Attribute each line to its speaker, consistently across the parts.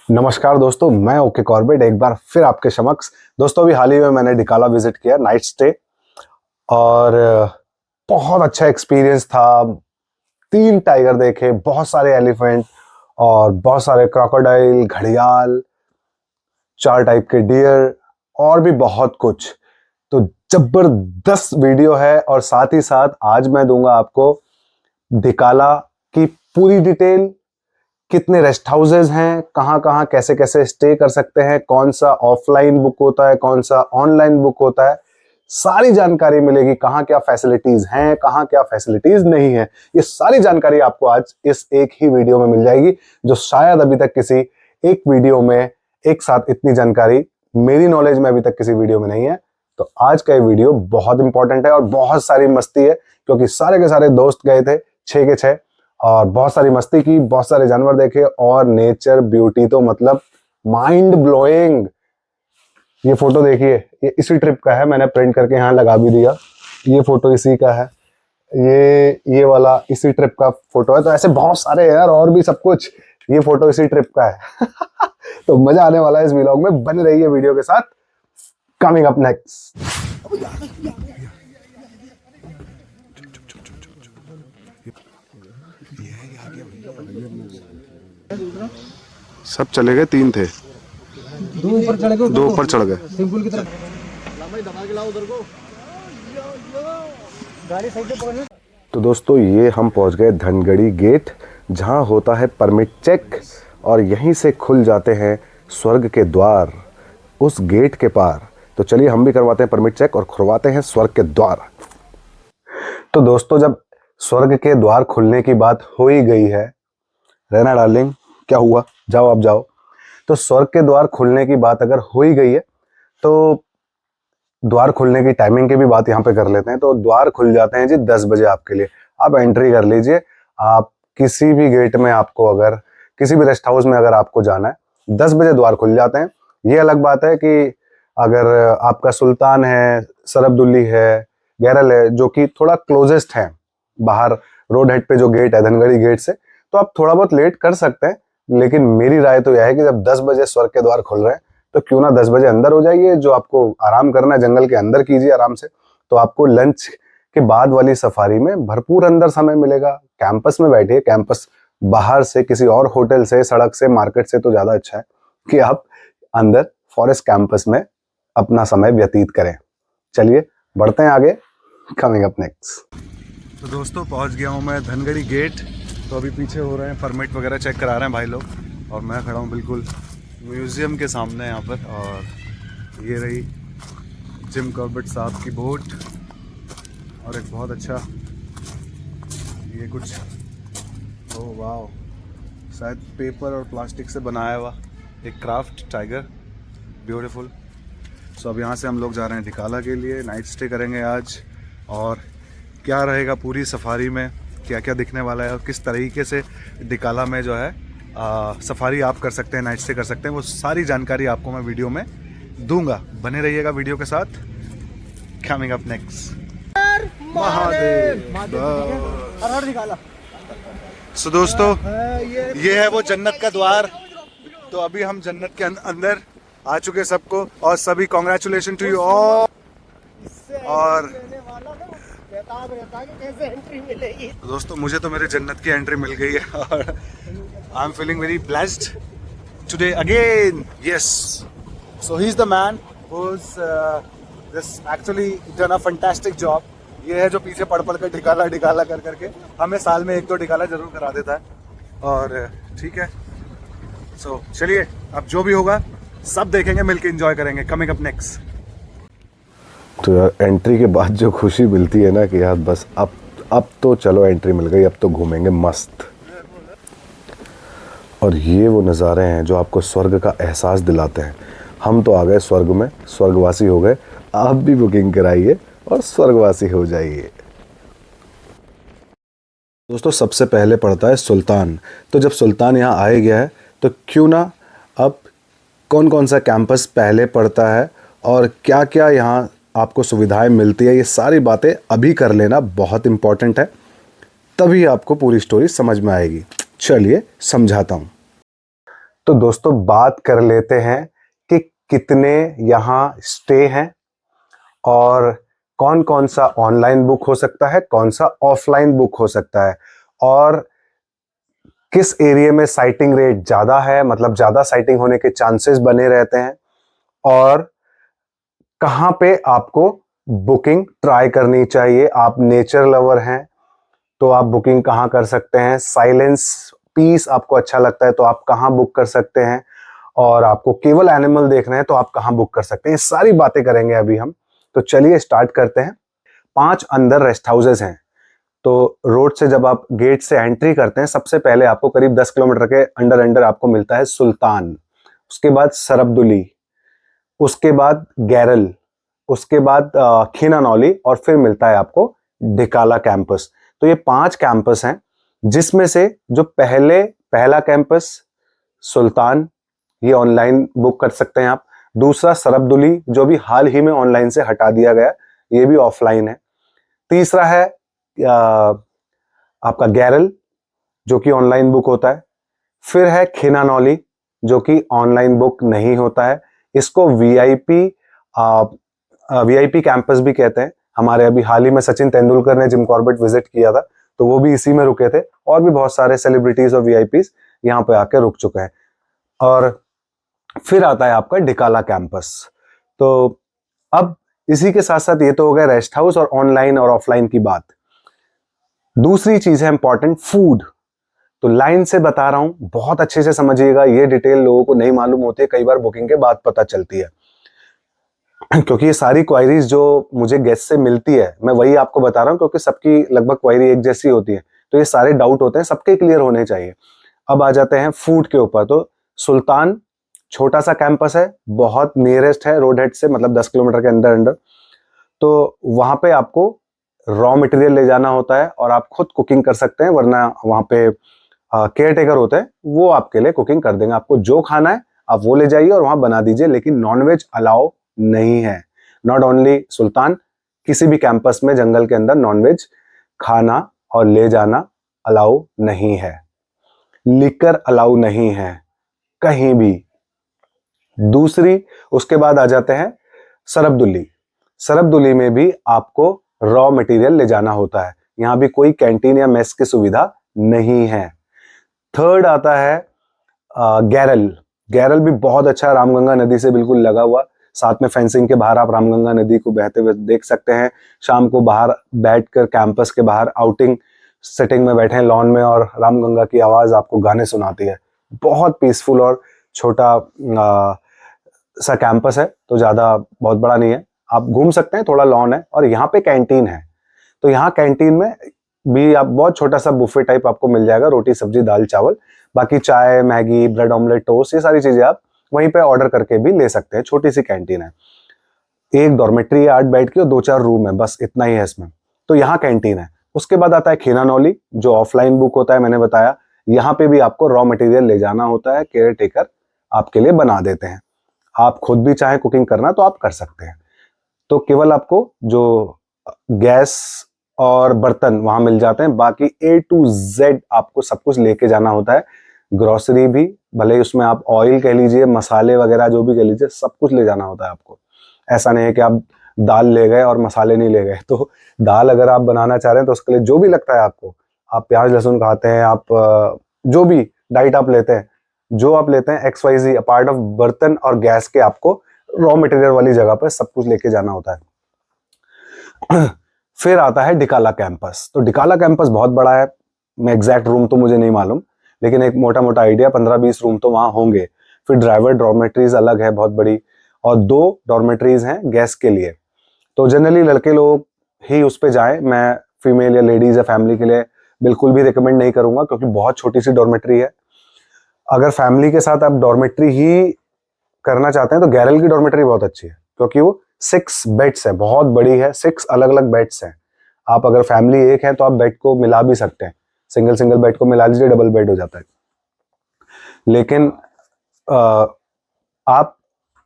Speaker 1: नमस्कार दोस्तों, मैं ओके कॉर्बेट एक बार फिर आपके समक्ष। दोस्तों अभी हाल ही में मैंने डिकाला विजिट किया, नाइट स्टे, और बहुत अच्छा एक्सपीरियंस था। 3 टाइगर देखे, बहुत सारे एलिफेंट और बहुत सारे क्रोकोडाइल, घड़ियाल, 4 टाइप के डियर और भी बहुत कुछ। तो जबरदस्त वीडियो है। और साथ ही साथ आज मैं दूंगा आपको डिकाला की पूरी डिटेल, कितने रेस्ट हाउसेज हैं, कहाँ कहाँ कैसे कैसे स्टे कर सकते हैं, कौन सा ऑफलाइन बुक होता है, कौन सा ऑनलाइन बुक होता है, सारी जानकारी मिलेगी। कहाँ क्या फैसिलिटीज हैं, कहाँ क्या फैसिलिटीज नहीं है, ये सारी जानकारी आपको आज इस एक ही वीडियो में मिल जाएगी, जो शायद अभी तक किसी एक वीडियो में एक साथ इतनी जानकारी मेरी नॉलेज में अभी तक किसी वीडियो में नहीं है। तो आज का ये वीडियो बहुत इंपॉर्टेंट है और बहुत सारी मस्ती है, क्योंकि सारे के सारे दोस्त गए थे 6 के 6 और बहुत सारी मस्ती की, बहुत सारे जानवर देखे और नेचर ब्यूटी तो मतलब माइंड ब्लोइंग। ये फोटो देखिए, ये इसी ट्रिप का है, मैंने प्रिंट करके यहाँ लगा भी दिया। ये फोटो इसी का है, ये वाला इसी ट्रिप का फोटो है। तो ऐसे बहुत सारे यार, और भी सब कुछ। ये फोटो इसी ट्रिप का है। तो मजा आने वाला है इस व्लॉग में, बने रहिए वीडियो के साथ। Coming up next. सब चले गए, 3 थे, 2 ऊपर चढ़ गए, 2 ऊपर चढ़ गए। सिंपल की तरफ दबा के लाओ उधर को, गाड़ी साइड पे पकड़ना। तो दोस्तों ये हम पहुंच गए धनगढ़ी गेट, जहां होता है परमिट चेक, और यहीं से खुल जाते हैं स्वर्ग के द्वार उस गेट के पार। तो चलिए हम भी करवाते हैं परमिट चेक और खुलवाते हैं स्वर्ग के द्वार। तो दोस्तों जब स्वर्ग के द्वार खुलने की बात हो ही गई है, रहना डार्लिंग, क्या हुआ, जाओ आप जाओ। तो स्वर्ग के द्वार खुलने की बात अगर हो ही गई है, तो द्वार खुलने की टाइमिंग की भी बात यहाँ पे कर लेते हैं। तो द्वार खुल जाते हैं जी 10 बजे आपके लिए। आप एंट्री कर लीजिए। आप किसी भी गेट में, आपको अगर किसी भी रेस्ट हाउस में अगर आपको जाना है, 10 बजे द्वार खुल जाते हैं। ये अलग बात है कि अगर आपका सुल्तान है, सरबदुल्ली है, गैरल है, जो कि थोड़ा क्लोजेस्ट है बाहर रोड हेड पे जो गेट है धनगढ़ी गेट से, तो आप थोड़ा बहुत लेट कर सकते हैं। लेकिन मेरी राय तो यह है कि जब 10 बजे स्वर्ग के द्वार खुल रहे हैं, तो क्यों ना 10 बजे अंदर हो जाइए। जो आपको आराम करना है जंगल के अंदर कीजिए आराम से। तो आपको लंच के बाद वाली सफारी में भरपूर अंदर समय मिलेगा। कैंपस में बैठिए, कैंपस बाहर से किसी और होटल से, सड़क से, मार्केट से तो ज्यादा अच्छा है कि आप अंदर फॉरेस्ट कैंपस में अपना समय व्यतीत करें। चलिए बढ़ते हैं आगे। Coming up next. तो दोस्तों पहुंच गया हूं मैं धनगढ़ी गेट। तो अभी पीछे हो रहे हैं परमिट वगैरह चेक करा रहे हैं भाई लोग, और मैं खड़ा हूं बिल्कुल म्यूज़ियम के सामने यहाँ पर। और ये रही जिम कॉर्बेट साहब की बोट, और एक बहुत अच्छा ये कुछ, ओह वाह, शायद पेपर और प्लास्टिक से बनाया हुआ एक क्राफ्ट टाइगर, ब्यूटीफुल। सो अब यहाँ से हम लोग जा रहे हैं डिकाला के लिए, नाइट स्टे करेंगे आज। और क्या रहेगा पूरी सफारी में, क्या क्या दिखने वाला है और किस तरीके से डिकाला में जो है सफारी आप कर सकते हैं, नाइट स्टे कर सकते हैं, वो सारी जानकारी आपको मैं वीडियो में दूंगा। बने रहिएगा वीडियो के साथ। Coming up next, Mahadev. So दोस्तों ये है वो जन्नत का द्वार। तो अभी हम जन्नत के अंदर आ चुके सबको, और सभी कॉन्ग्रेचुलेशन टू यू ऑल। और कैसे एंट्री मिलेगी? तो दोस्तों मुझे तो मेरे जन्नत की एंट्री मिल गई है, और I am feeling very blessed today again. Yes, so he is the man who's just actually done a fantastic job। ये है जो पीछे पढ़ कर डिकाला कर करके हमें साल में 1-2 डिकाला जरूर करा देता है। और ठीक है, सो चलिए अब जो भी होगा सब देखेंगे, मिलके एंजॉय करेंगे। Coming up next. तो यार एंट्री के बाद जो खुशी मिलती है ना कि यार बस अब तो चलो एंट्री मिल गई, अब तो घूमेंगे मस्त। और ये वो नज़ारे हैं जो आपको स्वर्ग का एहसास दिलाते हैं। हम तो आ गए स्वर्ग में, स्वर्गवासी हो गए। आप भी बुकिंग कराइए और स्वर्गवासी हो जाइए। दोस्तों सबसे पहले पड़ता है सुल्तान। तो जब सुल्तान यहाँ आए गया है, तो क्यों ना अब कौन कौन सा कैंपस पहले पड़ता है और क्या क्या यहाँ आपको सुविधाएं मिलती है, ये सारी बातें अभी कर लेना बहुत इम्पॉर्टेंट है, तभी आपको पूरी स्टोरी समझ में आएगी। चलिए समझाता हूँ। तो दोस्तों बात कर लेते हैं कि कितने यहाँ स्टे हैं और कौन कौन सा ऑनलाइन बुक हो सकता है, कौन सा ऑफलाइन बुक हो सकता है, और किस एरिया में साइटिंग रेट ज़्यादा है, मतलब ज़्यादा साइटिंग होने के चांसेस बने रहते हैं, और कहाँ पे आपको बुकिंग ट्राई करनी चाहिए। आप नेचर लवर हैं तो आप बुकिंग कहाँ कर सकते हैं, साइलेंस पीस आपको अच्छा लगता है तो आप कहाँ बुक कर सकते हैं, और आपको केवल एनिमल देखना है तो आप कहाँ बुक कर सकते हैं। ये सारी बातें करेंगे अभी हम। तो चलिए स्टार्ट करते हैं। 5 अंदर रेस्ट हाउसेज हैं। तो रोड से जब आप गेट से एंट्री करते हैं, सबसे पहले आपको करीब 10 किलोमीटर के अंडर अंडर आपको मिलता है सुल्तान, उसके बाद सरब्दुली, उसके बाद गैरल, उसके बाद खीनानौली, और फिर मिलता है आपको डिकाला कैंपस। तो ये 5 कैंपस हैं, जिसमें से जो पहला कैंपस सुल्तान, ये ऑनलाइन बुक कर सकते हैं आप। दूसरा सरब्दुली, जो भी हाल ही में ऑनलाइन से हटा दिया गया, ये भी ऑफलाइन है। तीसरा है आपका गैरल, जो कि ऑनलाइन बुक होता है। फिर है खीनानौली, जो कि ऑनलाइन बुक नहीं होता है। इसको वीआईपी कैंपस भी कहते हैं। हमारे अभी हाल ही में सचिन तेंदुलकर ने जिम कॉर्बेट विजिट किया था, तो वो भी इसी में रुके थे, और भी बहुत सारे सेलिब्रिटीज और वीआईपीज यहाँ पे आके रुक चुके हैं। और फिर आता है आपका डिकाला कैंपस। तो अब इसी के साथ साथ ये तो हो गया रेस्ट हाउस और ऑनलाइन और ऑफलाइन की बात। दूसरी चीज है इंपॉर्टेंट, फूड। तो लाइन से बता रहा हूं, बहुत अच्छे से समझिएगा, ये डिटेल लोगों को नहीं मालूम होती है, कई बार बुकिंग के बाद पता चलती है। क्योंकि ये सारी क्वायरीज जो मुझे गेस्ट से मिलती है, मैं वही आपको बता रहा हूं, क्योंकि सबकी लगभग क्वायरी एक जैसी होती है, तो ये सारे डाउट होते हैं, सबके क्लियर होने चाहिए। अब आ जाते हैं फूड के ऊपर। तो सुल्तान छोटा सा कैंपस है, बहुत नियरेस्ट है रोड हेड से, मतलब 10 किलोमीटर के अंदर अंदर। तो वहां पे आपको रॉ मटेरियल ले जाना होता है और आप खुद कुकिंग कर सकते हैं, वरना वहां पे केयर टेकर होते हैं, वो आपके लिए कुकिंग कर देंगे। आपको जो खाना है आप वो ले जाइए और वहां बना दीजिए, लेकिन नॉनवेज अलाउ नहीं है। नॉट ओनली सुल्तान, किसी भी कैंपस में जंगल के अंदर नॉनवेज खाना और ले जाना अलाउ नहीं है। लिकर अलाउ नहीं है कहीं भी। दूसरी, उसके बाद आ जाते हैं सरब्दुली। सरब्दुली में भी आपको रॉ मटेरियल ले जाना होता है, यहां भी कोई कैंटीन या मेस की सुविधा नहीं है। थर्ड आता है गैरल। गैरल भी बहुत अच्छा, रामगंगा नदी से बिल्कुल लगा हुआ, साथ में फेंसिंग के बाहर आप रामगंगा नदी को बहते हुए देख सकते हैं। शाम को बाहर बैठकर कैंपस के बाहर आउटिंग सेटिंग में बैठे हैं लॉन में, और रामगंगा की आवाज आपको गाने सुनाती है। बहुत पीसफुल और छोटा सा कैंपस है, तो ज्यादा बहुत बड़ा नहीं है, आप घूम सकते हैं, थोड़ा लॉन है, और यहाँ पे कैंटीन है। तो यहाँ कैंटीन में भी आप बहुत छोटा सा बुफे टाइप आपको मिल जाएगा, रोटी सब्जी दाल चावल, बाकी चाय मैगी ब्रेड ऑमलेट टोस्ट, ये सारी चीजें आप वहीं पे ऑर्डर करके भी ले सकते हैं। छोटी सी कैंटीन है, एक डॉर्मेट्री है 8 बेड की और 2-4 रूम है, बस इतना ही है इसमें। तो यहाँ कैंटीन है। उसके बाद आता है खीनानौली, जो ऑफलाइन बुक होता है, मैंने बताया। यहाँ पे भी आपको रॉ मटेरियल ले जाना होता है, केयर टेकर आपके लिए बना देते हैं। आप खुद भी चाहे कुकिंग करना तो आप कर सकते हैं। तो केवल आपको जो गैस और बर्तन वहां मिल जाते हैं, बाकी A to Z आपको सब कुछ लेके जाना होता है। ग्रोसरी भी, भले ही उसमें आप ऑयल कह लीजिए, मसाले वगैरह जो भी कह लीजिए, सब कुछ ले जाना होता है आपको। ऐसा नहीं है कि आप दाल ले गए और मसाले नहीं ले गए। तो दाल अगर आप बनाना चाह रहे हैं तो उसके लिए जो भी लगता है आपको, आप प्याज लहसुन खाते हैं, आप जो भी डाइट आप लेते हैं, जो आप लेते हैं XYZ, पार्ट ऑफ बर्तन और गैस के, आपको रॉ मटेरियल वाली जगह पर सब कुछ लेके जाना होता है। फिर आता है डिकाला कैंपस। तो डिकाला कैंपस बहुत बड़ा है, मैं एग्जैक्ट रूम तो मुझे नहीं मालूम, लेकिन एक मोटा मोटा आइडिया 15-20 रूम तो वहां होंगे। फिर ड्राइवर डॉर्मेट्रीज अलग है बहुत बड़ी, और 2 डॉर्मेट्रीज हैं गेस्ट के लिए। तो जनरली लड़के लोग ही उस पे जाएं, मैं फीमेल या लेडीज या फैमिली के लिए बिल्कुल भी रिकमेंड नहीं करूंगा, क्योंकि बहुत छोटी सी डॉर्मेट्री है। अगर फैमिली के साथ आप डॉर्मेट्री ही करना चाहते हैं तो गैरल की डॉर्मेट्री बहुत अच्छी है, क्योंकि वो 6 बेड्स है, बहुत बड़ी है, 6 अलग अलग बेड्स हैं। आप अगर फैमिली एक है तो आप बेड को मिला भी सकते हैं, सिंगल सिंगल बेड को मिला लीजिए, डबल बेड हो जाता है। लेकिन आप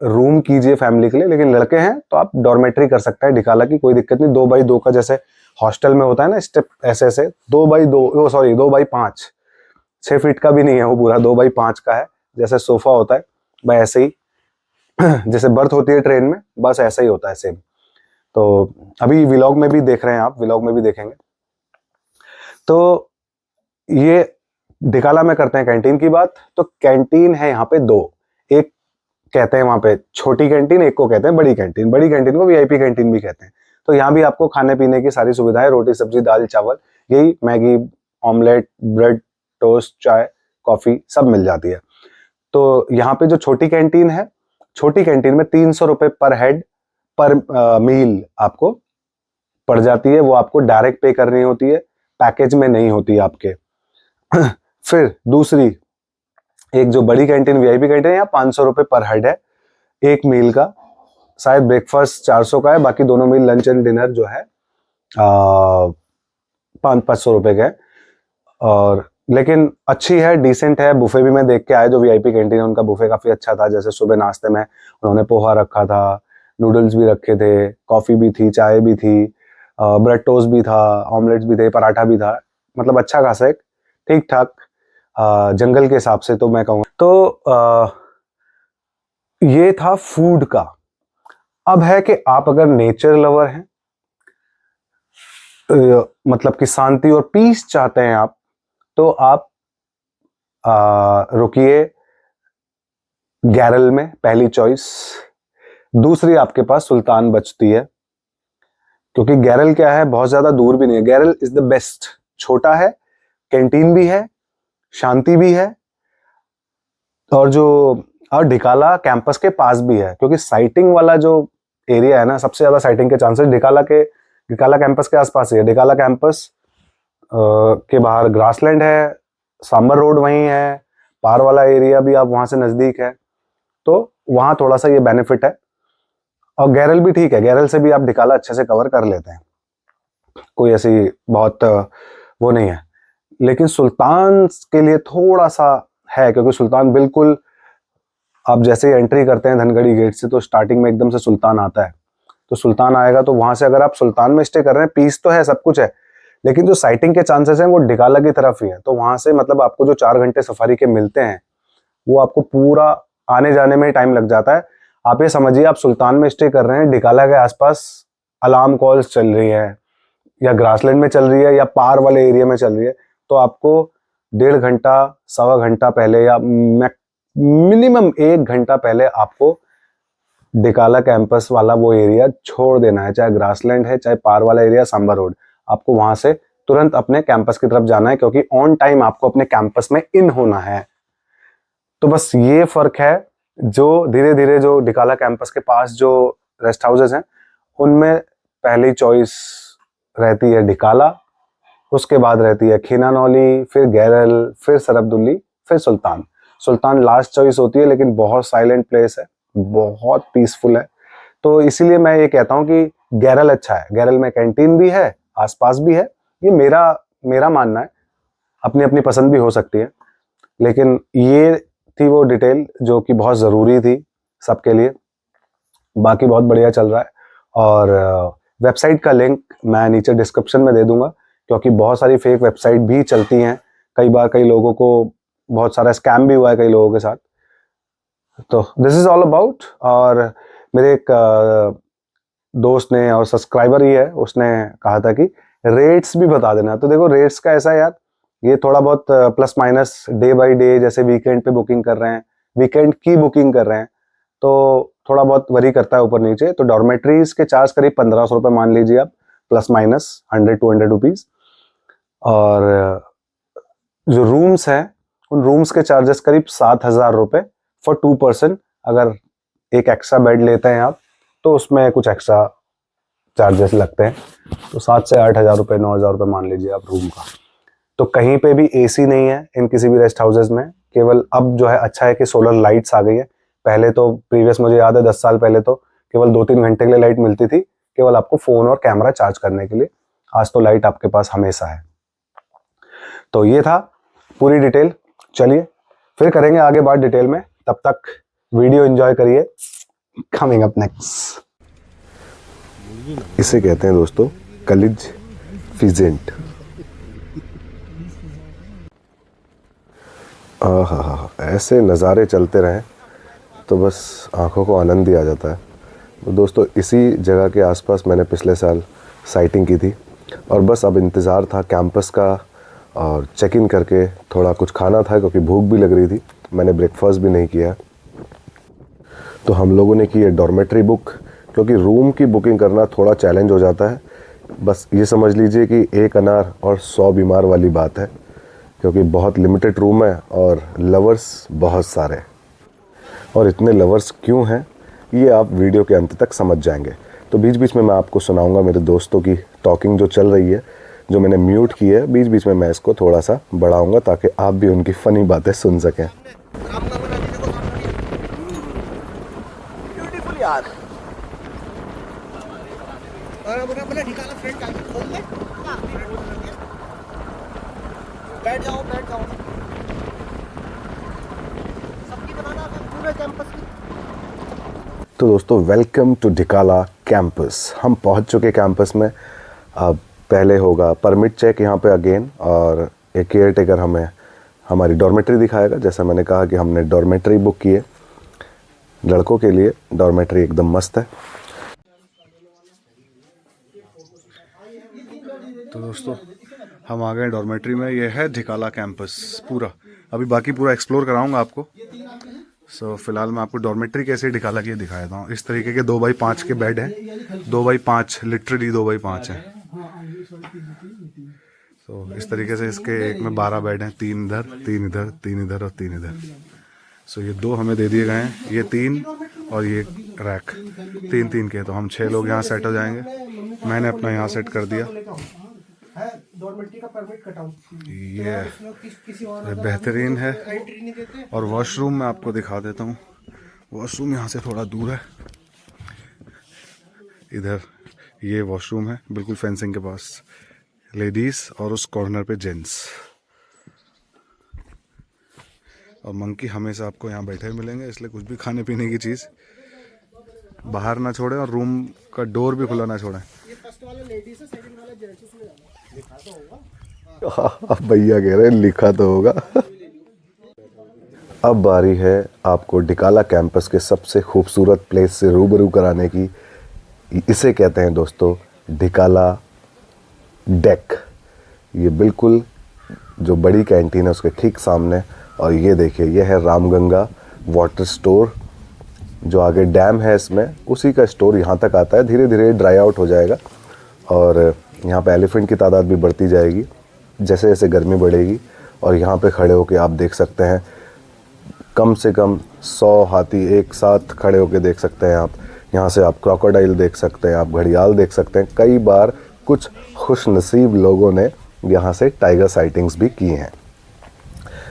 Speaker 1: रूम कीजिए फैमिली के लिए, लेकिन लड़के हैं तो आप डॉर्मेट्री कर सकते हैं डिकाला की, कोई दिक्कत नहीं। 2x2 का जैसे हॉस्टल में होता है ना स्टेप, ऐसे ऐसे 2x2, सॉरी 2x5, 6 फीट का भी नहीं है वो, पूरा 2x5 का है, जैसे सोफा होता है भाई ऐसे ही जैसे बर्थ होती है ट्रेन में, बस ऐसा ही होता है सेम। तो अभी व्लॉग में भी देख रहे हैं आप, व्लॉग में भी देखेंगे। तो ये डिकाला में करते हैं कैंटीन की बात। तो कैंटीन है यहाँ पे दो, एक कहते हैं वहां पे छोटी कैंटीन, एक को कहते हैं बड़ी कैंटीन। बड़ी कैंटीन को वीआईपी कैंटीन भी कहते हैं। तो यहाँ भी आपको खाने पीने की सारी सुविधाएं, रोटी सब्जी दाल चावल, यही मैगी ऑमलेट ब्रेड टोस्ट चाय कॉफी सब मिल जाती है। तो यहाँ पे जो छोटी कैंटीन है, छोटी कैंटीन में 300 रुपए पर हेड पर मील आपको पड़ जाती है। वो आपको डायरेक्ट पे करनी होती है, पैकेज में नहीं होती आपके। फिर दूसरी एक जो बड़ी कैंटीन वीआईपी कैंटीन है, यहाँ 500 रुपए पर हेड है एक मील का। शायद ब्रेकफास्ट 400 का है, बाकी दोनों मील लंच एंड डिनर जो है 500 रुपए का है। और लेकिन अच्छी है, डिसेंट है। बुफे भी मैं देख के आया, जो वीआईपी कैंटीन है उनका बुफे काफी अच्छा था। जैसे सुबह नाश्ते में उन्होंने पोहा रखा था, नूडल्स भी रखे थे, कॉफी भी थी, चाय भी थी, ब्रेड टोस्ट भी था, ऑमलेट्स भी थे, पराठा भी था। मतलब अच्छा खासा एक ठीक ठाक जंगल के हिसाब से तो मैं कहूँ। तो ये था फूड का। अब है कि आप अगर नेचर लवर हैं, मतलब कि शांति और पीस चाहते हैं आप, तो आप रुकिए गैरल में, पहली चॉइस। दूसरी आपके पास सुल्तान बचती है, क्योंकि गैरल क्या है, बहुत ज्यादा दूर भी नहीं है। गैरल इज द बेस्ट। छोटा है, कैंटीन भी है, शांति भी है, और डिकाला कैंपस के पास भी है। क्योंकि साइटिंग वाला जो एरिया है ना, सबसे ज्यादा साइटिंग के चांसेस डिकाला कैंपस के आसपास ही है। डिकाला कैंपस के बाहर ग्रासलैंड है, सांबर रोड वहीं है, पार वाला एरिया भी आप वहां से नजदीक है, तो वहां थोड़ा सा ये बेनिफिट है। और गैरल भी ठीक है, गैरल से भी आप डिकाला अच्छे से कवर कर लेते हैं, कोई ऐसी बहुत वो नहीं है। लेकिन सुल्तान के लिए थोड़ा सा है, क्योंकि सुल्तान बिल्कुल आप जैसे ही एंट्री करते हैं धनगढ़ी गेट से, तो स्टार्टिंग में एकदम से सुल्तान आता है। तो सुल्तान आएगा, तो वहां से अगर आप सुल्तान में स्टे कर रहे हैं, पीस तो है, सब कुछ है, लेकिन जो साइटिंग के चांसेस हैं वो डिकाला की तरफ ही है। तो वहां से मतलब आपको जो 4 घंटे सफारी के मिलते हैं, वो आपको पूरा आने जाने में टाइम लग जाता है। आप ये समझिए, आप सुल्तान में स्टे कर रहे हैं, डिकाला के आसपास अलार्म कॉल्स चल रही है, या ग्रासलैंड में चल रही है, या पार वाले एरिया में चल रही है, तो आपको 1.5 घंटा 1.25 घंटा पहले, या मिनिमम 1 घंटा पहले आपको डिकाला कैंपस वाला वो एरिया छोड़ देना है। चाहे ग्रासलैंड है, चाहे पार वाला एरिया सांबर रोड, आपको वहां से तुरंत अपने कैंपस की तरफ जाना है, क्योंकि ऑन टाइम आपको अपने कैंपस में इन होना है। तो बस ये फर्क है। जो धीरे धीरे जो डिकाला कैंपस के पास जो रेस्ट हाउसेस हैं, उनमें पहली चॉइस रहती है डिकाला, उसके बाद रहती है खीनानौली, फिर गैरल, फिर सरबदुल्ली, फिर सुल्तान। सुल्तान लास्ट चॉइस होती है, लेकिन बहुत साइलेंट प्लेस है, बहुत पीसफुल है। तो इसीलिए मैं ये कहता हूँ कि गैरल अच्छा है। गैरल में कैंटीन भी है, आसपास भी है। ये मेरा मानना है, अपनी अपनी पसंद भी हो सकती है, लेकिन ये थी वो डिटेल जो कि बहुत ज़रूरी थी सबके लिए। बाकी बहुत बढ़िया चल रहा है, और वेबसाइट का लिंक मैं नीचे डिस्क्रिप्शन में दे दूंगा, क्योंकि बहुत सारी फेक वेबसाइट भी चलती हैं। कई बार कई लोगों को बहुत सारा स्कैम भी हुआ है कई लोगों के साथ। तो दिस इज ऑल अबाउट। और मेरे एक दोस्त ने, और सब्सक्राइबर ही है, उसने कहा था कि रेट्स भी बता देना। तो देखो, रेट्स का ऐसा है यार, ये थोड़ा बहुत plus minus day by day, जैसे वीकेंड पे बुकिंग कर रहे हैं, वीकेंड की बुकिंग कर रहे हैं, तो थोड़ा बहुत वरी करता है ऊपर नीचे। तो डॉर्मेट्रीज के चार्ज करीब 1500 रुपये मान लीजिए आप, प्लस माइनस 100-200 रुपीज। और जो रूम्स हैं, उन रूम्स के चार्जेस करीब 7,000 रुपये फॉर 2 पर्सन। अगर एक एक्स्ट्रा बेड लेते हैं आप, तो उसमें कुछ एक्स्ट्रा चार्जेस लगते हैं। तो 7 से 8,000 रुपये, 9,000 रुपये मान लीजिए आप रूम का। तो कहीं पे भी एसी नहीं है इन किसी भी रेस्ट हाउसेज में। केवल अब जो है अच्छा है कि सोलर लाइट्स आ गई है। पहले तो प्रीवियस, मुझे याद है 10 साल पहले तो केवल 2-3 घंटे के लिए लाइट मिलती थी, केवल आपको फोन और कैमरा चार्ज करने के लिए। आज तो लाइट आपके पास हमेशा है। तो ये था पूरी डिटेल। चलिए फिर करेंगे आगे बात डिटेल में, तब तक वीडियो एंजॉय करिए। कमिंग अप नेक्स्ट, इसे कहते हैं दोस्तों कलिज फिजेंट। आहा, ऐसे नज़ारे चलते रहें तो बस आँखों को आनंद ही आ जाता है। तो दोस्तों इसी जगह के आसपास मैंने पिछले साल साइटिंग की थी और बस अब इंतज़ार था कैंपस का और चेक इन करके थोड़ा कुछ खाना था क्योंकि भूख भी लग रही थी। मैंने ब्रेकफास्ट भी नहीं किया। तो हम लोगों ने की है डॉर्मेट्री बुक, क्योंकि रूम की बुकिंग करना थोड़ा चैलेंज हो जाता है। बस ये समझ लीजिए कि एक अनार और 100 बीमार वाली बात है, क्योंकि बहुत लिमिटेड रूम है और लवर्स बहुत सारे। और इतने लवर्स क्यों हैं ये आप वीडियो के अंत तक समझ जाएंगे। तो बीच बीच में मैं आपको सुनाऊंगा मेरे दोस्तों की टॉकिंग जो चल रही है, जो मैंने म्यूट की है। बीच बीच में मैं इसको थोड़ा सा बढ़ाऊंगा ताकि आप भी उनकी फ़नी बातें सुन सकें।
Speaker 2: यार बैठ जाओ सबकी बनाना पूरे कैंपस की।
Speaker 1: तो दोस्तों वेलकम टू ढिकाला कैंपस। हम पहुंच चुके कैंपस में। अब पहले होगा परमिट चेक यहाँ पे अगेन, और एक केयर टेकर हमें हमारी डॉर्मेट्री दिखाएगा। जैसा मैंने कहा कि हमने डॉर्मेट्री बुक की है लड़कों के लिए। डॉर्मेट्री एकदम मस्त है। तो दोस्तों हम आ गए डॉर्मेट्री में। ये है ढिकाला कैंपस पूरा। अभी बाकी पूरा एक्सप्लोर कराऊंगा आपको। फ़िलहाल मैं आपको डॉर्मेट्री कैसे ढिकाला की दिखा देता हूँ। इस तरीके के 2x5 के बेड हैं। 2x5 लिटरली 2x5 हैं। तो इस तरीके से इसके एक में 12 बेड हैं, 3 इधर 3 इधर 3 इधर और 3 इधर। ये 2 हमें दे दिए गए हैं, ये 3 और ये रैक 3-3 के। तो हम 6 लोग यहाँ सेट हो जाएंगे। मैंने अपना यहाँ सेट कर दिया। ये बेहतरीन है। और वॉशरूम मैं आपको दिखा देता हूँ। वॉशरूम यहाँ से थोड़ा दूर है। इधर ये वॉशरूम है बिल्कुल फेंसिंग के पास, लेडीज़, और उस कॉर्नर पे जेंट्स। और मंकी हमेशा आपको यहाँ बैठे मिलेंगे, इसलिए कुछ भी खाने पीने की चीज़ बाहर ना छोड़ें और रूम का डोर भी खुला ना छोड़ें।
Speaker 2: ये फर्स्ट वाला लेडीज है, सेकंड वाला जेंट्स। इसमें लिखा तो होगा।
Speaker 1: हाँ, भैया कह रहे हैं लिखा तो होगा। अब बारी है आपको ढिकाला कैंपस के सबसे खूबसूरत प्लेस से रूबरू कराने की। इसे कहते हैं दोस्तों ढिकाला डेक। ये बिल्कुल जो बड़ी कैंटीन है उसके ठीक सामने। और ये देखिए, ये है रामगंगा वाटर स्टोर। जो आगे डैम है इसमें, उसी का स्टोर यहाँ तक आता है। धीरे धीरे ड्राई आउट हो जाएगा और यहाँ पे एलिफेंट की तादाद भी बढ़ती जाएगी जैसे जैसे गर्मी बढ़ेगी। और यहाँ पे खड़े होके आप देख सकते हैं कम से कम 100 हाथी एक साथ खड़े होके देख सकते हैं आप। यहाँ से आप क्रोकोडाइल देख सकते हैं, आप घड़ियाल देख सकते हैं। कई बार कुछ खुशनसीब लोगों ने यहाँ से टाइगर साइटिंग्स भी की हैं।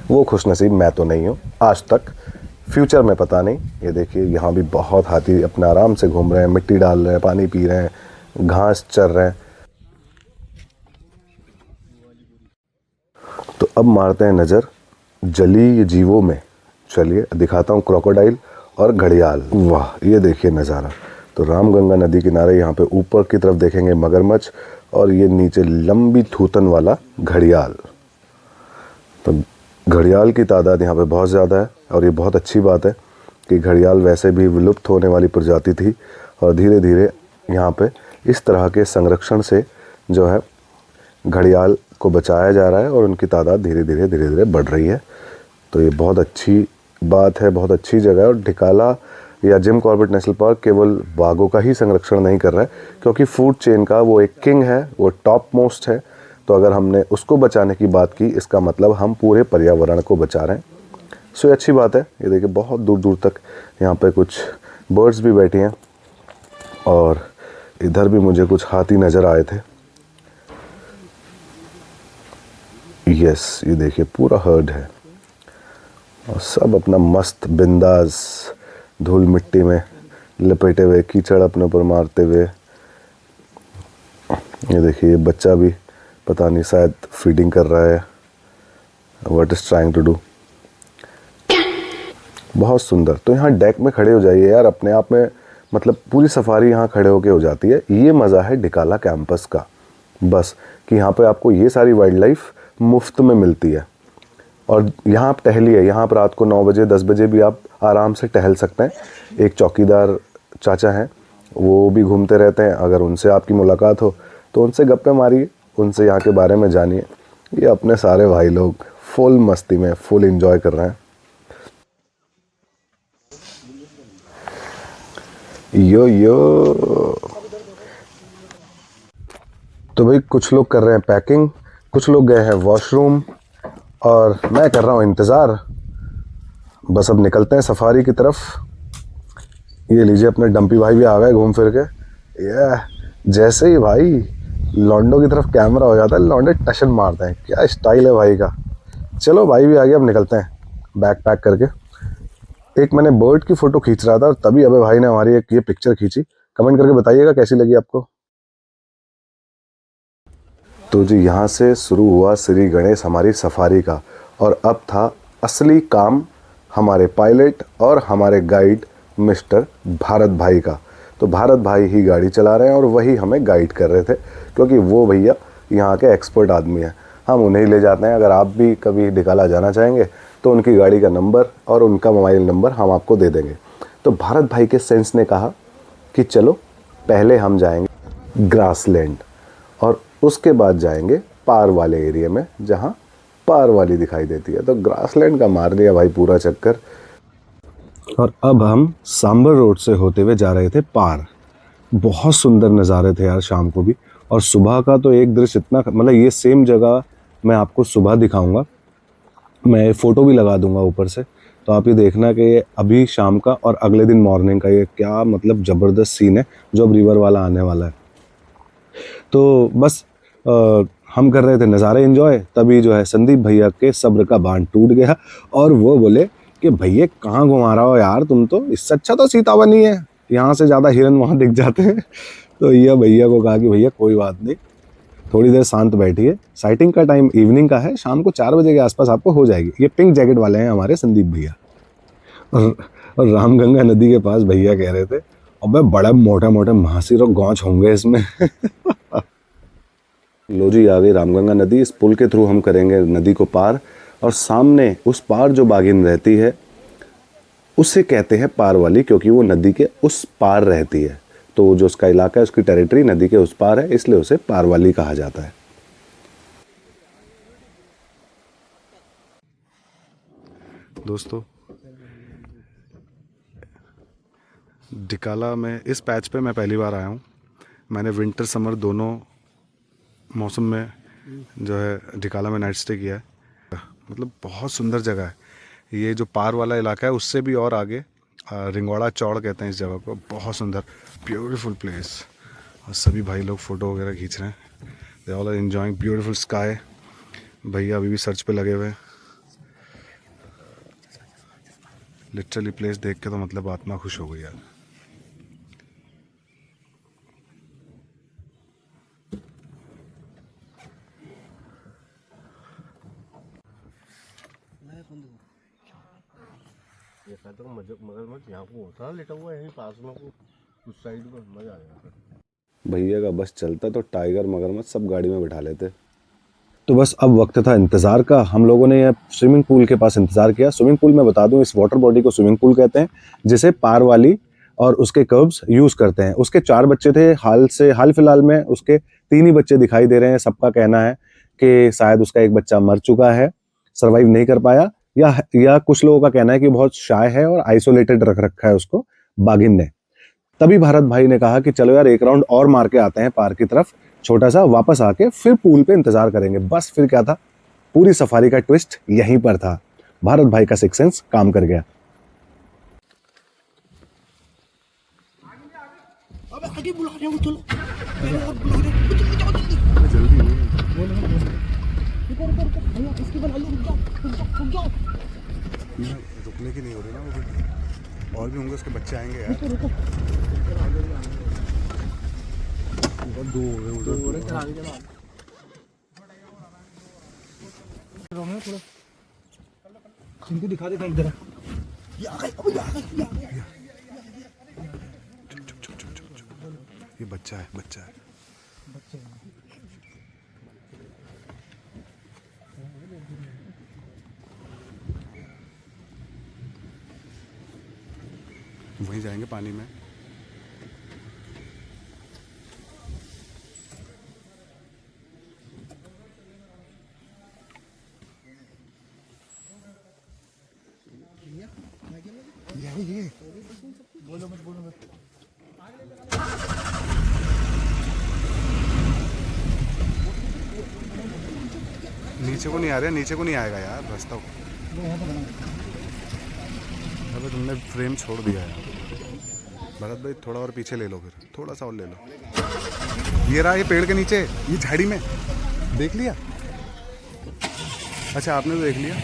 Speaker 1: वो खुशनसीब मैं तो नहीं हूँ आज तक, फ्यूचर में पता नहीं। ये देखिए, यहाँ भी बहुत हाथी अपना आराम से घूम रहे हैं, मिट्टी डाल रहे हैं, पानी पी रहे हैं, घास चर रहे हैं। तो अब मारते हैं नज़र जलीय जीवों में। चलिए दिखाता हूँ क्रोकोडाइल और घड़ियाल। वाह, ये देखिए नज़ारा। तो रामगंगा नदी किनारे यहाँ पे ऊपर की तरफ देखेंगे मगरमच्छ, और ये नीचे लंबी थूतन वाला घड़ियाल। तो घड़ियाल की तादाद यहाँ पे बहुत ज़्यादा है, और ये बहुत अच्छी बात है कि घड़ियाल वैसे भी विलुप्त होने वाली प्रजाति थी, और धीरे धीरे यहाँ पे इस तरह के संरक्षण से जो है घड़ियाल को बचाया जा रहा है और उनकी तादाद धीरे धीरे बढ़ रही है। तो ये बहुत अच्छी बात है, बहुत अच्छी जगह है। और ढिकाला या जिम कॉर्बेट नेशनल पार्क केवल बाघों का ही संरक्षण नहीं कर रहा है, क्योंकि फूड चेन का वो एक किंग है, वो टॉप मोस्ट है। तो अगर हमने उसको बचाने की बात की, इसका मतलब हम पूरे पर्यावरण को बचा रहे हैं। ये अच्छी बात है। ये देखिए, बहुत दूर दूर तक यहाँ पे कुछ बर्ड्स भी बैठी हैं, और इधर भी मुझे कुछ हाथी नज़र आए थे। यस, ये देखिए पूरा हर्ड है, और सब अपना मस्त बिंदास धूल मिट्टी में लपेटे हुए, कीचड़ अपने ऊपर मारते हुए। ये देखिए, ये बच्चा भी पता नहीं शायद फीडिंग कर रहा है। What is trying to do. बहुत सुंदर। तो यहाँ डेक में खड़े हो जाइए यार, अपने आप में मतलब पूरी सफारी यहाँ खड़े होके हो जाती है। ये मज़ा है ढिकाला कैंपस का, बस कि यहाँ पे आपको ये सारी वाइल्ड लाइफ मुफ्त में मिलती है। और यहाँ आप टहलिए, यहाँ आप रात को 9 बजे 10 बजे भी आप आराम से टहल सकते हैं। एक चौकीदार चाचा हैं, वो भी घूमते रहते हैं, अगर उनसे आपकी मुलाकात हो तो उनसे गप्पे मारिए, उनसे यहाँ के बारे में जानिए। ये अपने सारे भाई लोग फुल मस्ती में फुल एंजॉय कर रहे हैं। यो यो। तो भाई कुछ लोग कर रहे हैं पैकिंग, कुछ लोग गए हैं वॉशरूम, और मैं कर रहा हूँ इंतज़ार। बस अब निकलते हैं सफारी की तरफ। ये लीजिए अपने डंपी भाई भी आ गए घूम फिर के। ये जैसे ही भाई लॉन्डो की तरफ कैमरा हो जाता है, लॉन्डे टशन मारते हैं। क्या स्टाइल है भाई का। चलो भाई भी आ गया, अब निकलते हैं बैग पैक करके। एक मैंने बर्ड की फ़ोटो खींच रहा था और तभी अबे भाई ने हमारी एक ये पिक्चर खींची। कमेंट करके बताइएगा कैसी लगी आपको। तो जी यहाँ से शुरू हुआ श्री गणेश हमारी सफारी का, और अब था असली काम हमारे पायलट और हमारे गाइड मिस्टर भारत भाई का। तो भारत भाई ही गाड़ी चला रहे हैं और वही हमें गाइड कर रहे थे, क्योंकि वो भैया यहाँ के एक्सपर्ट आदमी हैं। हम उन्हें ले जाते हैं। अगर आप भी कभी डिकाला जाना चाहेंगे तो उनकी गाड़ी का नंबर और उनका मोबाइल नंबर हम आपको दे देंगे। तो भारत भाई के सेंस ने कहा कि चलो पहले हम जाएंगे ग्रासलैंड और उसके बाद जाएंगे पार वाले एरिया में जहाँ पार वाली दिखाई देती है। तो ग्रासलैंड का मार दिया भाई पूरा चक्कर। और अब हम सांबर रोड से होते हुए जा रहे थे पार। बहुत सुंदर नज़ारे थे यार शाम को भी, और सुबह का तो एक दृश्य इतना, मतलब ये सेम जगह मैं आपको सुबह दिखाऊंगा, मैं फ़ोटो भी लगा दूंगा ऊपर से। तो आप ये देखना कि ये अभी शाम का और अगले दिन मॉर्निंग का ये क्या मतलब ज़बरदस्त सीन है जो अब रिवर वाला आने वाला है। तो बस हम कर रहे थे नज़ारे एंजॉय, तभी जो है संदीप भैया के सब्र का बांध टूट गया और वो बोले कि भैया कहाँ घुमा रहा हो यार तुम, तो इससे अच्छा तो सीतावनी है, यहाँ से ज़्यादा हिरन वहाँ दिख जाते हैं। तो यह भैया को कहा कि भैया कोई बात नहीं, थोड़ी देर शांत बैठिए, साइटिंग का टाइम इवनिंग का है, शाम को 4 बजे के आसपास आपको हो जाएगी। ये पिंक जैकेट वाले हैं हमारे संदीप भैया। और रामगंगा नदी के पास भैया कह रहे थे अबे बड़े मोटे मोटे महासिर और गौच होंगे इसमें। लो जी आ गई रामगंगा नदी। इस पुल के थ्रू हम करेंगे नदी को पार, और सामने उस पार जो बागिन रहती है उसे कहते हैं पार वाली, क्योंकि वो नदी के उस पार रहती है। तो जो उसका इलाका है, उसकी टेरिटरी नदी के उस पार है, इसलिए उसे पार वाली कहा जाता है। दोस्तों डिकाला में इस पैच पे मैं पहली बार आया हूँ। मैंने विंटर समर दोनों मौसम में जो है डिकाला में नाइट स्टे किया है। मतलब बहुत सुंदर जगह है। ये जो पार वाला इलाका है उससे भी और आगे रिंगवाड़ा चौड़ कहते हैं इस जगह को। बहुत सुंदर ब्यूटीफुल प्लेस, और सभी भाई लोग फ़ोटो वगैरह खींच रहे हैं। They all are enjoying beautiful sky. भैया अभी भी सर्च पे लगे हुए हैं। लिटरली प्लेस देख के तो मतलब आत्मा खुश हो गई यार।
Speaker 2: तो मगरमच्छ यहाँ को होता लेटा हुआ है यहीं पास में, उस साइड में मजा आएगा।
Speaker 1: भैया का बस चलता तो टाइगर मगरमच्छ सब गाड़ी में बिठा लेते। तो बस अब वक्त था इंतज़ार का। हम लोगों ने यह स्विमिंग पूल के पास इंतज़ार किया। स्विमिंग पूल में बता दूं, इस वाटर बॉडी को स्विमिंग पूल कहते हैं, जिसे पार वाली और उसके कर्व्स यूज़ करते हैं। उसके 4 बच्चे थे, हाल फिलहाल में उसके 3 ही बच्चे दिखाई दे रहे हैं। सबका कहना है कि शायद उसका एक बच्चा मर चुका है, सर्वाइव नहीं कर पाया, या कुछ लोगों का कहना है कि बहुत शाय है और आइसोलेटेड रख रखा है उसको बाघिन ने। तभी भारत भाई ने कहा कि चलो यार एक राउंड और मार के आते हैं पार्क की तरफ, छोटा सा, वापस आके फिर पूल पे इंतजार करेंगे। बस फिर क्या था, पूरी सफारी का ट्विस्ट यहीं पर था। भारत भाई का सिक्स सेंस काम कर गया।
Speaker 2: अबे आगे बुला रहे हो, चलो मेरे और बुला रहे हो, जल्दी जल्दी रुको भैया इसकी बना लो, रुक जाओ।
Speaker 1: रुकने की नहीं हो रही ना वो, और भी होंगे उसके बच्चे आएंगे यार।
Speaker 2: रुको दो उधर चला के चला थोड़ा इनको दिखा दे कहीं इधर। ये आ गए।
Speaker 1: ये बच्चा है बच्चा है। वहीं जाएंगे पानी में। ये
Speaker 2: बोलो मत बोलो मत।
Speaker 1: नीचे को नहीं आ रहा, नीचे को नहीं आएगा यार रास्ता। अबे तुमने फ्रेम छोड़ दिया यार। भरत भाई थोड़ा और पीछे ले लो, फिर थोड़ा सा और ले लो। ये रहा, ये पेड़ के नीचे, ये झाड़ी में। देख लिया? अच्छा आपने तो देख लिया।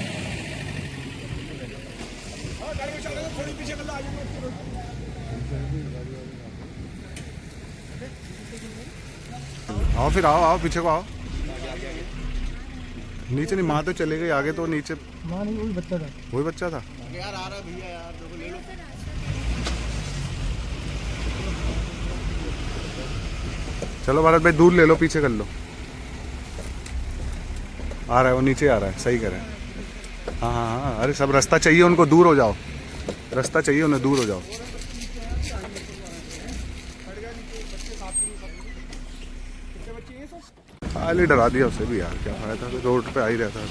Speaker 1: आओ फिर, आओ आओ पीछे को आओ। नीचे नहीं, माँ तो चले गई, आगे तो नीचे
Speaker 2: माँ नहीं, वही बच्चा था।
Speaker 1: वही बच्चा था।
Speaker 2: यार आ रहा भैया यार, देखो ले लो।
Speaker 1: चलो भारत भाई दूर ले लो, पीछे कर लो। आ रहा है वो, नीचे आ रहा है, सही कर रहे हैं। हाँ हाँ हाँ, अरे सब रास्ता चाहिए उनको, दूर हो जाओ। रास्ता चाहिए उन्हें, दूर हो जाओ। खाली डरा दिया उसे भी यार, क्या फायदा, रोड पे आ ही रहता है।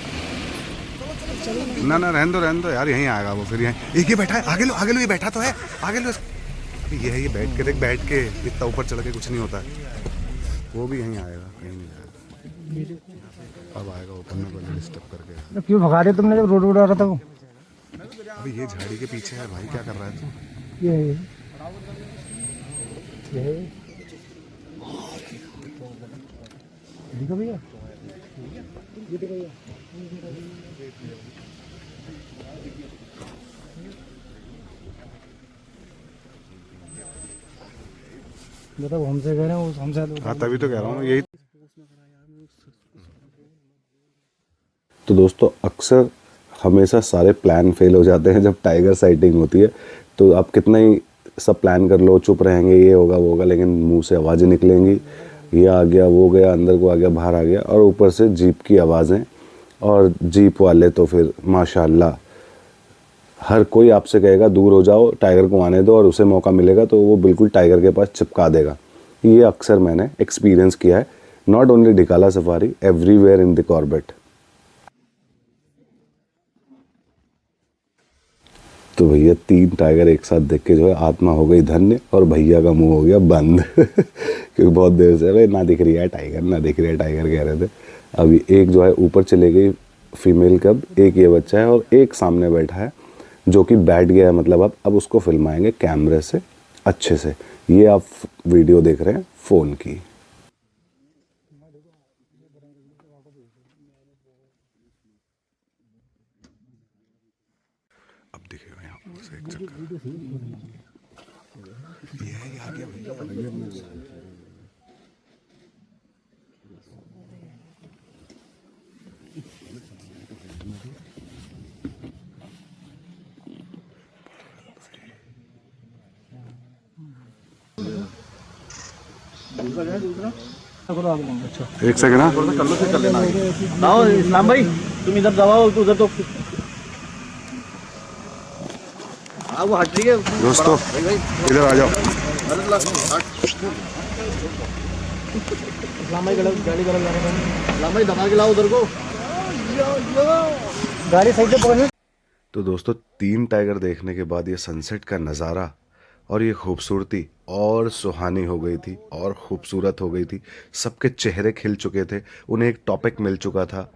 Speaker 1: ना ना रहने दो यार, यहीं आएगा वो फिर। यहीं एक ही बैठा है, आगे लो, ये बैठा तो है, आगे लो। ये है, ये बैठ के देख, बैठ के इतना ऊपर चढ़ के कुछ नहीं होता है। वो भी यहीं आएगा, कहीं नहीं आएगा। अब आएगा ऊपर में, पहले डिस्टर्ब करके।
Speaker 2: क्यों भगा रहे तुमने जब रोड उड़ा रहा था वो?
Speaker 1: अभी ये झाड़ी के पीछे है भाई, क्या कर रहा है तू?
Speaker 2: ये देखो भैया, ये देखो भैया। बताओ, हमसे कह रहे हैं, हमसे।
Speaker 1: हाँ तभी तो कह रहा हूँ, यही। तो दोस्तों अक्सर हमेशा सारे प्लान फेल हो जाते हैं जब टाइगर साइटिंग होती है। तो आप कितना ही सब प्लान कर लो, चुप रहेंगे, ये होगा वो होगा, लेकिन मुंह से आवाज़ें निकलेंगी। ये आ गया, वो गया, अंदर को आ गया, बाहर आ गया, और ऊपर से जीप की आवाज़ें। और जीप वाले तो फिर माशाल्लाह, हर कोई आपसे कहेगा दूर हो जाओ, टाइगर को आने दो, और उसे मौका मिलेगा तो वो बिल्कुल टाइगर के पास चिपका देगा। ये अक्सर मैंने एक्सपीरियंस किया है, not only Dhikala safari, everywhere in the Corbett. तो भैया 3 टाइगर एक साथ देख के जो है आत्मा हो गई धन्य, और भैया का मुंह हो गया बंद। क्योंकि बहुत देर से भाई ना दिख रही है टाइगर, ना दिख रही है टाइगर कह रहे थे। अभी एक जो है ऊपर चले गई फीमेल कब, एक ये बच्चा है, और एक सामने बैठा है जो कि बैठ गया है। मतलब अब उसको फिल्माएंगे कैमरे से अच्छे से। ये आप वीडियो देख रहे हैं फ़ोन की। अब दिखेगा यहाँ से एक चक्कर। ये आ गया भैया। एक सेकंड
Speaker 2: लाओ इस्लाम भाई, तुम इधर दबाओ, उधर तो वो हट रही है।
Speaker 1: दोस्तों इधर आ जाओ।
Speaker 2: इस्लाम भाई गाड़ी गलत जा रहा है। इस्लाम भाई दबा के लाओ उधर को, गाड़ी साइड से पकड़ना।
Speaker 1: तो दोस्तों 3 टाइगर देखने के बाद ये सनसेट का नज़ारा और ये खूबसूरती और सुहानी हो गई थी, और खूबसूरत हो गई थी। सबके चेहरे खिल चुके थे, उन्हें एक टॉपिक मिल चुका था।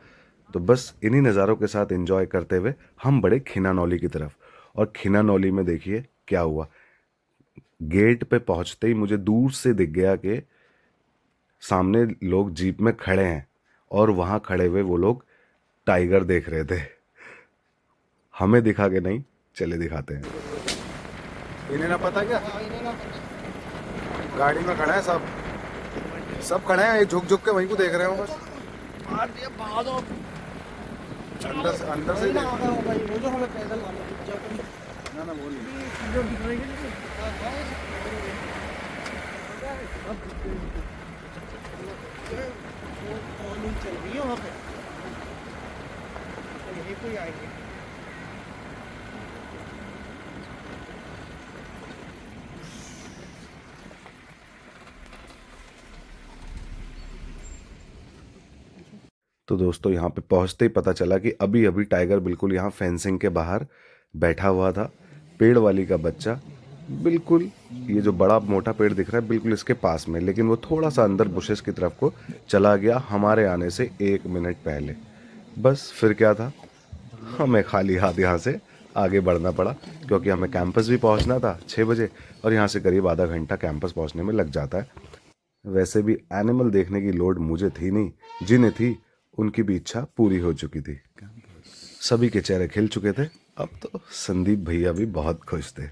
Speaker 1: तो बस इन्हीं नज़ारों के साथ एंजॉय करते हुए हम बढ़े खिनानौली की तरफ। और खिनानौली में देखिए क्या हुआ। गेट पे पहुंचते ही मुझे दूर से दिख गया कि सामने लोग जीप में खड़े हैं, और वहाँ खड़े हुए वो लोग टाइगर देख रहे थे। हमें दिखा के नहीं, चले दिखाते हैं। इन्हें ना पता क्या, गाड़ी में खड़े हैं सब खड़े हैं, झुक झुक के वहीं को देख रहे हो बस। अंदर से देख। ना ना वो नहीं।
Speaker 2: चल रही है वहाँ पे, यही कोई आएंगे।
Speaker 1: तो दोस्तों यहाँ पे पहुँचते ही पता चला कि अभी अभी टाइगर बिल्कुल यहाँ फेंसिंग के बाहर बैठा हुआ था। पेड़ वाली का बच्चा बिल्कुल, ये जो बड़ा मोटा पेड़ दिख रहा है बिल्कुल इसके पास में, लेकिन वो थोड़ा सा अंदर बुशेस की तरफ को चला गया हमारे आने से 1 मिनट पहले। बस फिर क्या था, हमें खाली हाथ यहाँ से आगे बढ़ना पड़ा, क्योंकि हमें कैंपस भी पहुँचना था 6 बजे और यहाँ से करीब आधा घंटा कैंपस पहुँचने में लग जाता है। वैसे भी एनिमल देखने की लोड मुझे थी नहीं, जिन्हें थी उनकी भी इच्छा पूरी हो चुकी थी। सभी के चेहरे खिल चुके थे। अब तो संदीप भैया भी बहुत खुश थे।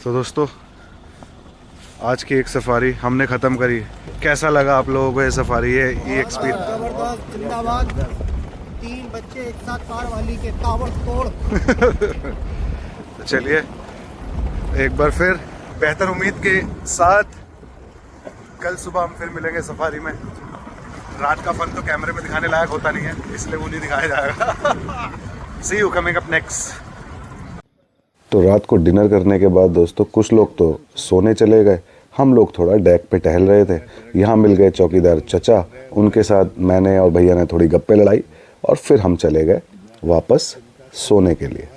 Speaker 1: तो दोस्तों आज की एक सफारी हमने ख़त्म करी। कैसा लगा आप लोगों को ये सफारी, ये एक्सपीरियंस?
Speaker 2: जबरदस्त, जिंदाबाद। 3 बच्चे एक साथ पार वाली के ताबड़ तोड़।
Speaker 1: तो चलिए एक बार फिर बेहतर उम्मीद के साथ कल सुबह हम फिर मिलेंगे सफारी में। रात का फन तो कैमरे में दिखाने लायक होता नहीं है, इसलिए वो नहीं दिखाया जाएगा। सी यू कमिंग अप नेक्स्ट। तो रात को डिनर करने के बाद दोस्तों कुछ लोग तो सोने चले गए, हम लोग थोड़ा डेक पे टहल रहे थे। यहाँ मिल गए चौकीदार चचा, उनके साथ मैंने और भैया ने थोड़ी गप्पे लड़ाई और फिर हम चले गए वापस सोने के लिए।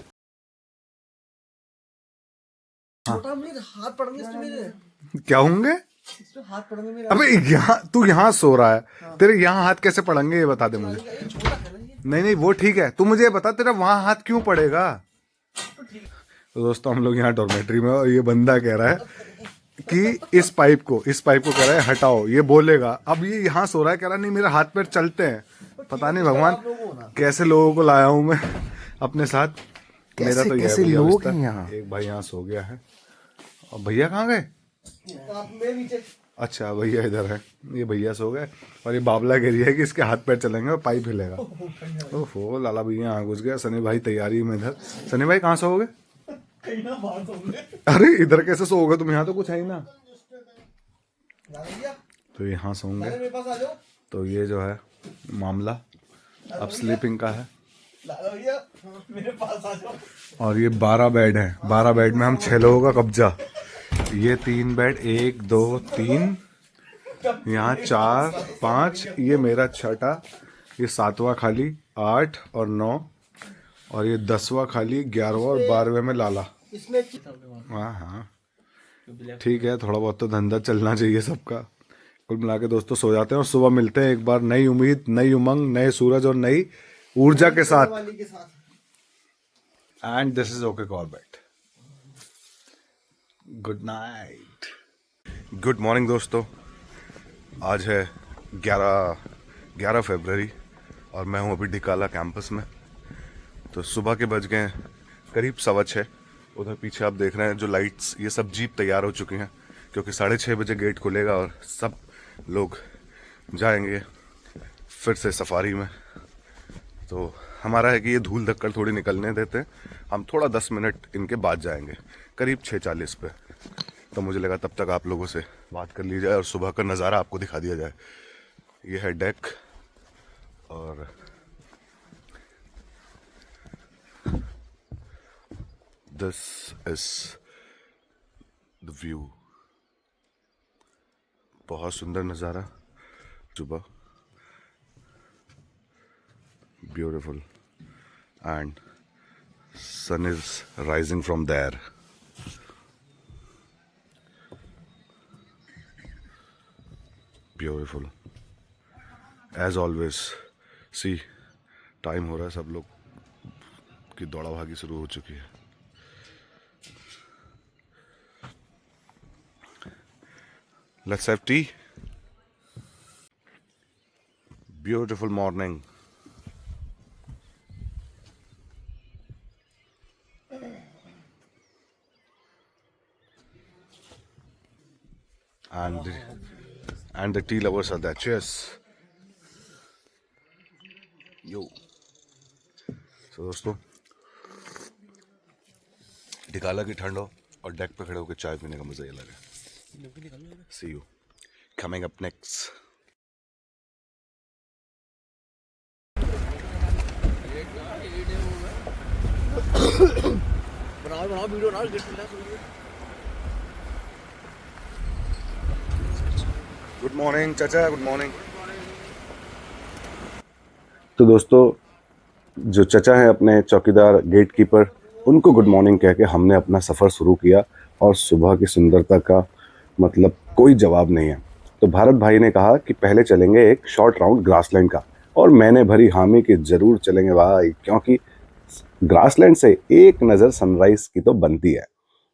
Speaker 2: छोटा मेरे हाथ पड़ेंगे इसमें, मेरे
Speaker 1: क्या होंगे?
Speaker 2: इसमें हाथ पड़ेंगे मेरे।
Speaker 1: अबे यहाँ तू यहाँ सो रहा है, तेरे यहाँ हाथ कैसे पड़ेंगे ये बता दे मुझे।
Speaker 2: छोटा है ना ये।
Speaker 1: नहीं नहीं वो ठीक है, तू मुझे ये बता तेरा वहाँ हाथ क्यों पड़ेगा। तो दोस्तों हम लोग यहाँ डॉर्मेट्री में और ये बंदा कह रहा है कि इस पाइप को कह रहा है हटाओ, ये बोलेगा। अब ये यहाँ सो रहा है, कह रहा नहीं मेरे हाथ पैर चलते हैं। पता नहीं भगवान कैसे लोगों को लाया हूँ मैं अपने साथ। मेरा तो कैसे लोग हैं यहाँ। एक भाई यहाँ सो गया है और भैया कहाँ गए? अच्छा भैया इधर है, ये भैया सो गए और ये बाबला कह रही है कि इसके हाथ पैर चलेंगे और पाइप हिलेगा। ओहो लाला भैया यहाँ घुस गया। सनी भाई तैयारी में इधर। सनी भाई कहाँ सोओगे? अरे इधर कैसे सोओगे तुम, यहाँ तो कुछ है ही ना। तो यहाँ सोओगे। तो ये जो है मामला अब स्लीपिंग का है।
Speaker 2: मेरे पास आ जाओ।
Speaker 1: और ये 12 बेड है, 12 बेड में हम 6 लोगों का कब्जा। ये 3 बेड, 1 2 3, यहाँ 4 5, ये मेरा छठा, ये 7वां खाली, 8 और 9, और ये 10वां खाली, 11वां और 12वें में लाला। हाँ हाँ ठीक है, थोड़ा बहुत तो धंधा चलना चाहिए सबका। कुल मिला के दोस्तों सो जाते हैं और सुबह मिलते हैं एक बार नई उम्मीद, नई उमंग, नए सूरज और नई ऊर्जा के साथ। And this is okay Corbett. Good night, good morning दोस्तों। आज है 11 फरवरी और मैं हूँ अभी डिकाला कैंपस में। तो सुबह के बज गए करीब 6:15। उधर पीछे आप देख रहे हैं जो लाइट्स, ये सब जीप तैयार हो चुकी हैं क्योंकि 6:30 बजे गेट खुलेगा और सब लोग जाएंगे फिर से सफारी में। तो हमारा है कि ये धूल धक्कर थोड़ी निकलने देते हैं, हम थोड़ा 10 मिनट इनके बाद जाएंगे करीब 6:40 पे। तो मुझे लगा तब तक आप लोगों से बात कर ली जाए और सुबह का नज़ारा आपको दिखा दिया जाए। ये है डेक और दिस इज द व्यू। बहुत सुंदर नज़ारा सुबह, beautiful, and sun is rising from there. Beautiful as always. See, time हो रहा है, सब लोग की दौड़ा भागी शुरू हो चुकी है। Let's have tea. Beautiful morning. And the tea lovers are there. Cheers. Yo. So दोस्तों डिकाला की ठंड हो और डेक पे खड़े होकर चाय पीने का मजा ही अलग है। See you. Coming up next.
Speaker 2: बनाओ वीडियो ना
Speaker 1: गुड मॉर्निंग चाचा, गुड मॉर्निंग। तो दोस्तों, जो चचा हैं अपने चौकीदार गेट कीपर, उनको गुड मॉर्निंग कह के हमने अपना सफ़र शुरू किया। और सुबह की सुंदरता का मतलब कोई जवाब नहीं है। तो भारत भाई ने कहा कि पहले चलेंगे एक शॉर्ट राउंड ग्रासलैंड का, और मैंने भरी हामी कि ज़रूर चलेंगे भाई, क्योंकि ग्रासलैंड से एक नज़र सनराइज़ की तो बनती है।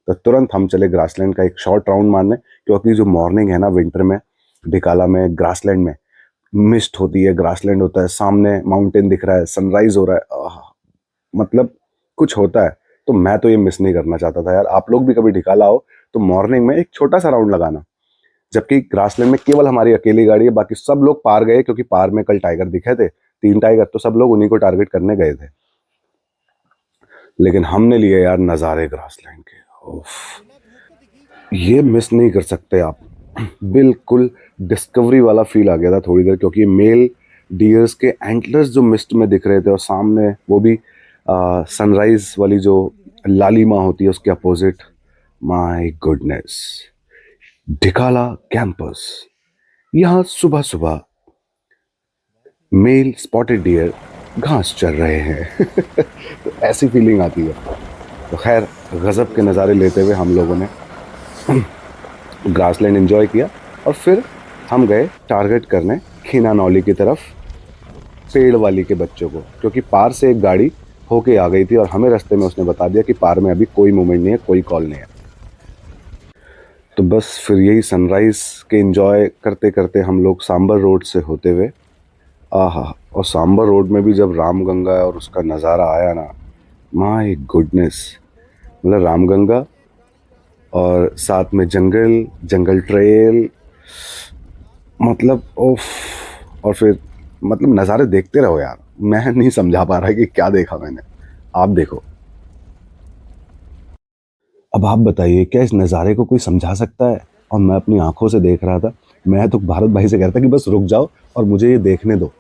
Speaker 1: तो तुरंत हम चले ग्रासलैंड का एक शॉर्ट राउंड मारने, क्योंकि जो मॉर्निंग है ना विंटर में डिकाला में ग्रासलैंड में, मिस्ट होती है, ग्रासलैंड होता है, सामने माउंटेन दिख रहा है, सनराइज हो रहा है, मतलब कुछ होता है। तो मैं तो ये मिस नहीं करना चाहता था यार। आप लोग भी कभी ढिकाला आओ तो मॉर्निंग में एक छोटा सा राउंड लगाना। जबकि ग्रासलैंड में केवल हमारी अकेली गाड़ी है, बाकी सब लोग पार गए, क्योंकि पार में कल टाइगर दिखे थे, 3 टाइगर, तो सब लोग उन्हीं को टारगेट करने गए थे। लेकिन हमने लिए यार नज़ारे ग्रासलैंड के, उफ, ये मिस नहीं कर सकते आप। बिल्कुल डिस्कवरी वाला फील आ गया था थोड़ी देर, क्योंकि मेल डियर्स के एंटलर्स जो मिस्ट में दिख रहे थे, और सामने वो भी सनराइज वाली जो लालिमा होती है उसके opposite. My goodness, Dhikala campus, यहाँ सुबह सुबह मेल स्पॉटेड डियर घास चर रहे हैं। तो ऐसी फीलिंग आती है। तो खैर, गज़ब के नज़ारे लेते हुए हम लोगों ने ग्रासलैंड एंजॉय किया, और फिर हम गए टारगेट करने खीना नौली की तरफ, पेड़ वाली के बच्चों को, क्योंकि पार से एक गाड़ी होके आ गई थी और हमें रास्ते में उसने बता दिया कि पार में अभी कोई मूवमेंट नहीं है, कोई कॉल नहीं है। तो बस फिर यही सनराइज़ के एंजॉय करते करते हम लोग सांबर रोड से होते हुए, आहा, और सांबर रोड में भी जब रामगंगा और उसका नज़ारा आया ना, माय गुडनेस, मतलब रामगंगा और साथ में जंगल, जंगल ट्रेल, मतलब ओफ। और फिर मतलब नज़ारे देखते रहो यार। मैं नहीं समझा पा रहा कि क्या देखा मैंने, आप देखो। अब आप बताइए, क्या इस नज़ारे को कोई समझा सकता है? और मैं अपनी आंखों से देख रहा था। मैं तो भारत भाई से कह रहा था कि बस रुक जाओ और मुझे ये देखने दो,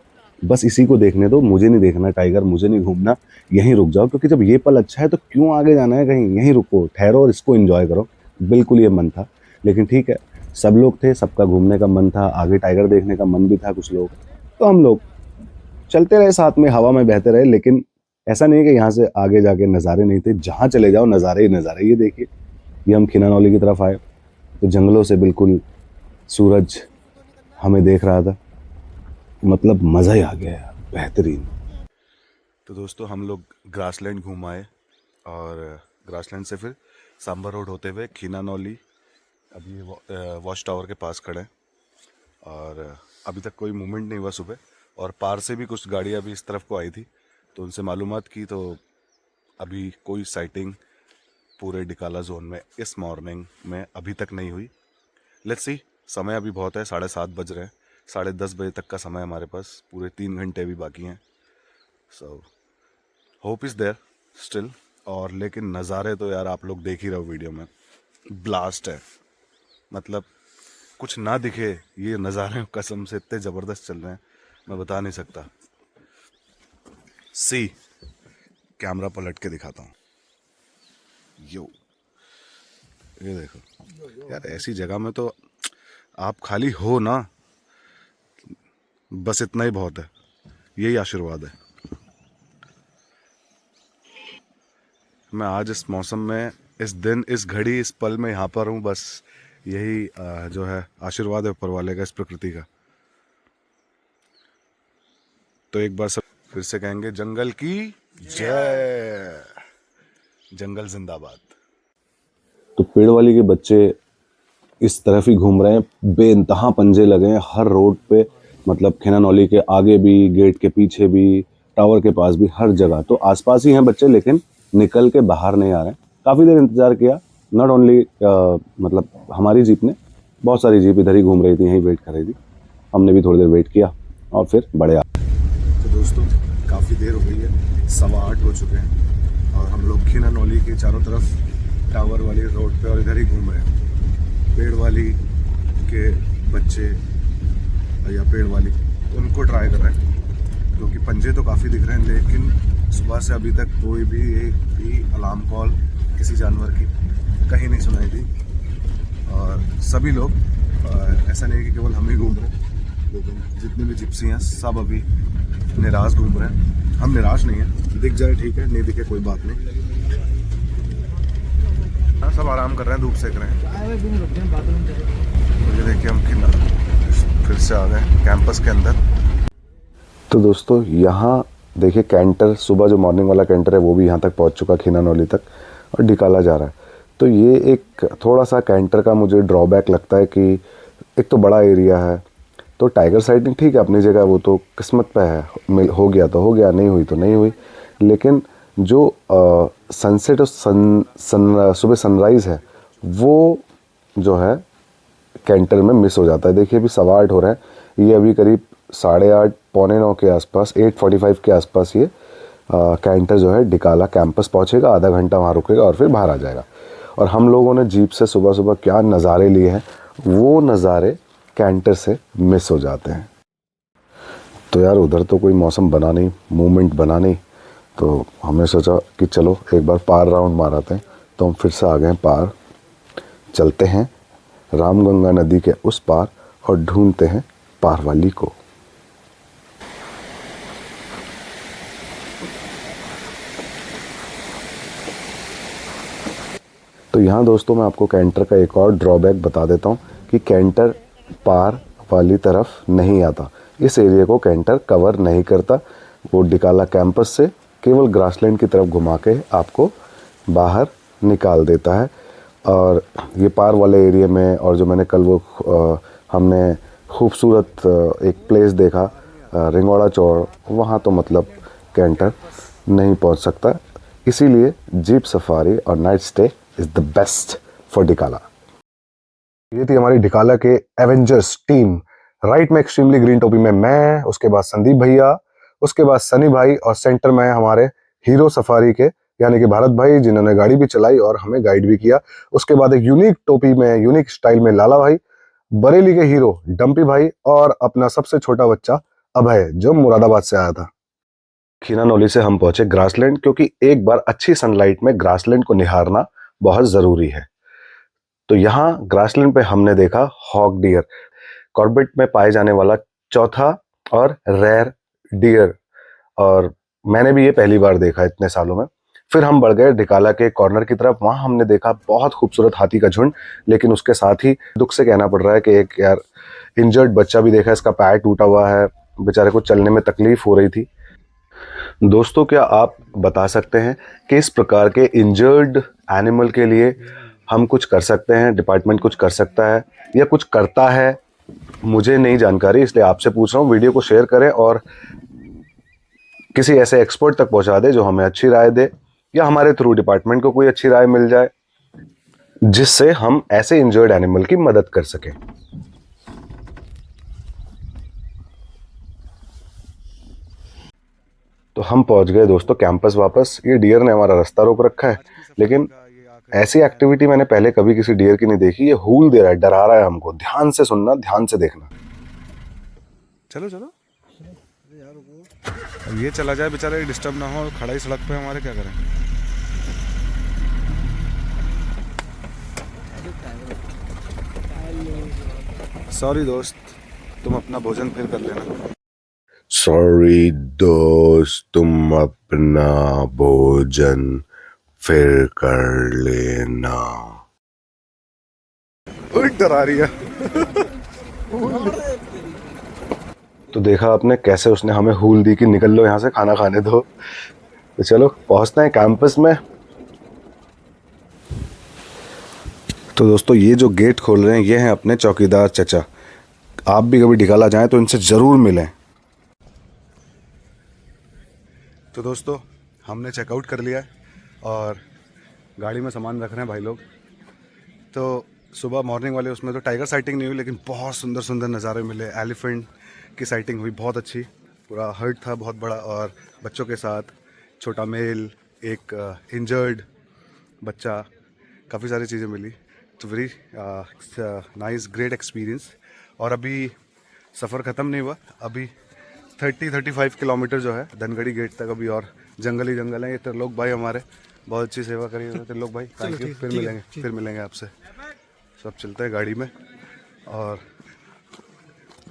Speaker 1: बस इसी को देखने दो, मुझे नहीं देखना टाइगर, मुझे नहीं घूमना, यहीं रुक जाओ, क्योंकि जब ये पल अच्छा है तो क्यों आगे जाना है कहीं, यहीं रुको, ठहरो और इसको एंजॉय करो। बिल्कुल ये मन था। लेकिन ठीक है, सब लोग थे, सबका घूमने का मन था, आगे टाइगर देखने का मन भी था कुछ लोग, तो हम लोग चलते रहे साथ में, हवा में बहते रहे। लेकिन ऐसा नहीं कि यहाँ से आगे जाके नज़ारे नहीं थे, जहाँ चले जाओ नज़ारे ही नज़ारे। ये देखिए, ये हम खिनानौली की तरफ आए तो जंगलों से बिल्कुल सूरज हमें देख रहा था, मतलब मज़ा ही आ गया यार, बेहतरीन। तो दोस्तों, हम लोग ग्रासलैंड घूम आए, और ग्रासलैंड से फिर सांबर रोड होते हुए खीनानौली, अभी वॉच टावर के पास खड़े हैं, और अभी तक कोई मूवमेंट नहीं हुआ सुबह। और पार से भी कुछ गाड़ियाँ भी इस तरफ को आई थी, तो उनसे मालूमात की, तो अभी कोई साइटिंग पूरे डिकाला जोन में इस मॉर्निंग में अभी तक नहीं हुई। लेट्स सी, समय अभी बहुत है, 7:30 बज रहे हैं, 10:30 बजे तक का समय हमारे पास, पूरे 3 घंटे भी बाकी हैं। So hope is there still. और लेकिन नज़ारे तो यार आप लोग देख ही रहो वीडियो में, ब्लास्ट है। मतलब कुछ ना दिखे, ये नज़ारे कसम से इतने ज़बरदस्त चल रहे हैं, मैं बता नहीं सकता। सी, कैमरा पलट के दिखाता हूँ, यो, ये देखो यार, ऐसी जगह में तो आप खाली हो ना, बस इतना ही बहुत है, यही आशीर्वाद है। मैं आज इस मौसम में, इस दिन, इस घड़ी, इस पल में यहाँ पर हूँ, बस यही जो है आशीर्वाद है ऊपर वाले का, इस प्रकृति का। तो एक बार सब फिर से कहेंगे, जंगल की जय, जंगल जिंदाबाद। तो पेड़ वाली के बच्चे इस तरफ ही घूम रहे हैं, बेइंतहा पंजे लगे हैं हर रोड पे, मतलब खिनानौली के आगे भी, गेट के पीछे भी, टावर के पास भी, हर जगह। तो आसपास ही हैं बच्चे, लेकिन निकल के बाहर नहीं आ रहे हैं। काफ़ी देर इंतज़ार किया, नॉट ओनली मतलब हमारी जीप ने, बहुत सारी जीप इधर ही घूम रही थी, यहीं वेट कर रही थी। हमने भी थोड़ी देर वेट किया और फिर बड़े आ। तो दोस्तों, काफ़ी देर हो गई है, 8:15 हो चुके हैं, और हम लोग खिनानौली के चारों तरफ टावर वाली रोड पे और इधर ही घूम रहे हैं। पेड़ वाली के बच्चे या पेड़ वाली उनको ट्राई कर रहे हैं, क्योंकि पंजे तो काफ़ी दिख रहे हैं, लेकिन सुबह से अभी तक कोई भी एक भी अलार्म कॉल किसी जानवर की कहीं नहीं सुनाई दी। और सभी लोग ऐसा नहीं है कि केवल हम ही घूम रहे हैं, लेकिन जितने भी जिप्सी हैं सब अभी निराश घूम रहे हैं। हम निराश नहीं हैं, दिख जाए ठीक है, नहीं दिखे कोई बात नहीं। हाँ, सब आराम कर रहे हैं, धूप सेक रहे हैं। मुझे देखिए हम फिर से आ गए कैंपस के अंदर। तो दोस्तों यहाँ देखिए कैंटर, सुबह जो मॉर्निंग वाला कैंटर है वो भी यहाँ तक पहुँच चुका, खीनानौली तक, और डिकाला जा रहा है। तो ये एक थोड़ा सा कैंटर का मुझे ड्रॉबैक लगता है कि एक तो बड़ा एरिया है, तो टाइगर साइटिंग ठीक है अपनी जगह, वो तो किस्मत पे है, हो गया तो हो गया, नहीं हुई तो नहीं हुई। लेकिन जो सनसेट और सुबह सनराइज़ है वो जो है कैंटर में मिस हो जाता है। देखिए अभी 8:15 हो रहा है, ये अभी करीब 8:30 पौने 9 के आसपास, 8:45 के आसपास ये कैंटर जो है डिकाला कैंपस पहुंचेगा, आधा घंटा वहाँ रुकेगा और फिर बाहर आ जाएगा। और हम लोगों ने जीप से सुबह सुबह क्या नज़ारे लिए हैं, वो नज़ारे कैंटर से मिस हो जाते हैं। तो यार उधर तो कोई मौसम बना नहीं, मूवमेंट बना नहीं, तो हमने सोचा कि चलो एक बार पार राउंड माराते हैं। तो हम फिर से आ गए पार, चलते हैं रामगंगा नदी के उस पार और ढूंढते हैं पारवाली को। तो यहाँ दोस्तों मैं आपको कैंटर का एक और ड्रॉबैक बता देता हूँ कि कैंटर पार वाली तरफ नहीं आता, इस एरिया को कैंटर कवर नहीं करता। वो डिकाला कैंपस से केवल ग्रासलैंड की तरफ घुमा के आपको बाहर निकाल देता है। और ये पार वाले एरिया में, और जो मैंने कल वो हमने खूबसूरत एक प्लेस देखा रिंगौड़ा चौड़, वहाँ तो मतलब कैंटर नहीं पहुँच सकता। इसीलिए जीप सफारी और night stay is the best for Dhikala. ये थी हमारी डिकाला के एवेंजर्स टीम। राइट में एक्सट्रीमली ग्रीन टोपी में मैं, उसके बाद संदीप भैया, उसके बाद सनी भाई, और सेंटर में हमारे हीरो सफारी के यानी कि भारत भाई, जिन्होंने गाड़ी भी चलाई और हमें गाइड भी किया। उसके बाद एक यूनिक टोपी में, यूनिक स्टाइल में लाला भाई, बरेली के हीरो डम्पी भाई, और अपना सबसे छोटा बच्चा अभय जो मुरादाबाद से आया था। खीनानौली से हम पहुंचे ग्रासलैंड, क्योंकि एक बार अच्छी सनलाइट में ग्रासलैंड को निहारना बहुत जरूरी है। तो यहाँ ग्रासलैंड पे हमने देखा हॉक डियर, कॉर्बेट में पाए जाने वाला चौथा और रेयर डियर, और मैंने भी ये पहली बार देखा इतने सालों में। फिर हम बढ़ गए डिकाला के कॉर्नर की तरफ, वहाँ हमने देखा बहुत खूबसूरत हाथी का झुंड, लेकिन उसके साथ ही दुख से कहना पड़ रहा है कि एक यार इंजर्ड बच्चा भी देखा, इसका पैर टूटा हुआ है, बेचारे को चलने में तकलीफ हो रही थी। दोस्तों क्या आप बता सकते हैं कि इस प्रकार के इंजर्ड एनिमल के लिए हम कुछ कर सकते हैं, डिपार्टमेंट कुछ कर सकता है या कुछ करता है? मुझे नहीं जानकारी, इसलिए आपसे पूछ रहा हूँ। वीडियो को शेयर करें और किसी ऐसे एक्सपर्ट तक पहुंचा दे जो हमें अच्छी राय दे, या हमारे थ्रू डिपार्टमेंट को कोई अच्छी राय मिल जाए जिससे हम ऐसे इंजर्ड एनिमल की मदद कर सकें। तो हम पहुंच गए दोस्तों कैंपस वापस। ये डियर ने हमारा रास्ता रोक रखा है, लेकिन ऐसी एक्टिविटी मैंने पहले कभी किसी डियर की नहीं देखी। ये हूल दे रहा है, डरा रहा है हमको। ध्यान से सुनना, ध्यान से देखना। चलो चलो, अब ये चला जाए बेचारा, डिस्टर्ब ना हो, खड़ा ही सड़क पे हमारे, क्या करें। सॉरी दोस्त, तुम अपना भोजन फिर कर लेना। सॉरी दोस्त, तुम अपना भोजन फिर कर लेना। डरा रही है। तो देखा आपने कैसे उसने हमें हूल दी कि निकल लो यहाँ से, खाना खाने दो। तो चलो पहुँचते हैं कैंपस में। तो दोस्तों ये जो गेट खोल रहे हैं ये हैं अपने चौकीदार चचा। आप भी कभी डिकाला जाएं तो इनसे ज़रूर मिलें। तो दोस्तों हमने चेकआउट कर लिया है और गाड़ी में सामान रख रहे हैं भाई लोग। तो सुबह मॉर्निंग वाले उसमें तो टाइगर साइटिंग नहीं हुई, लेकिन बहुत सुंदर सुंदर नज़ारे मिले। एलिफेंट की साइटिंग हुई, बहुत अच्छी, पूरा हर्ट था बहुत बड़ा, और बच्चों के साथ छोटा मेल, एक इंजर्ड बच्चा, काफ़ी सारी चीज़ें मिली। It's very nice great experience. और अभी सफ़र ख़त्म नहीं हुआ, अभी 30-35 किलोमीटर जो है धनगढ़ी गेट तक अभी और जंगल ही जंगल है। ये त्रिलोक भाई हमारे बहुत अच्छी सेवा करी है त्रिलोक भाई, थैंक यू। फिर मिलेंगे आपसे। सब चलते हैं गाड़ी में और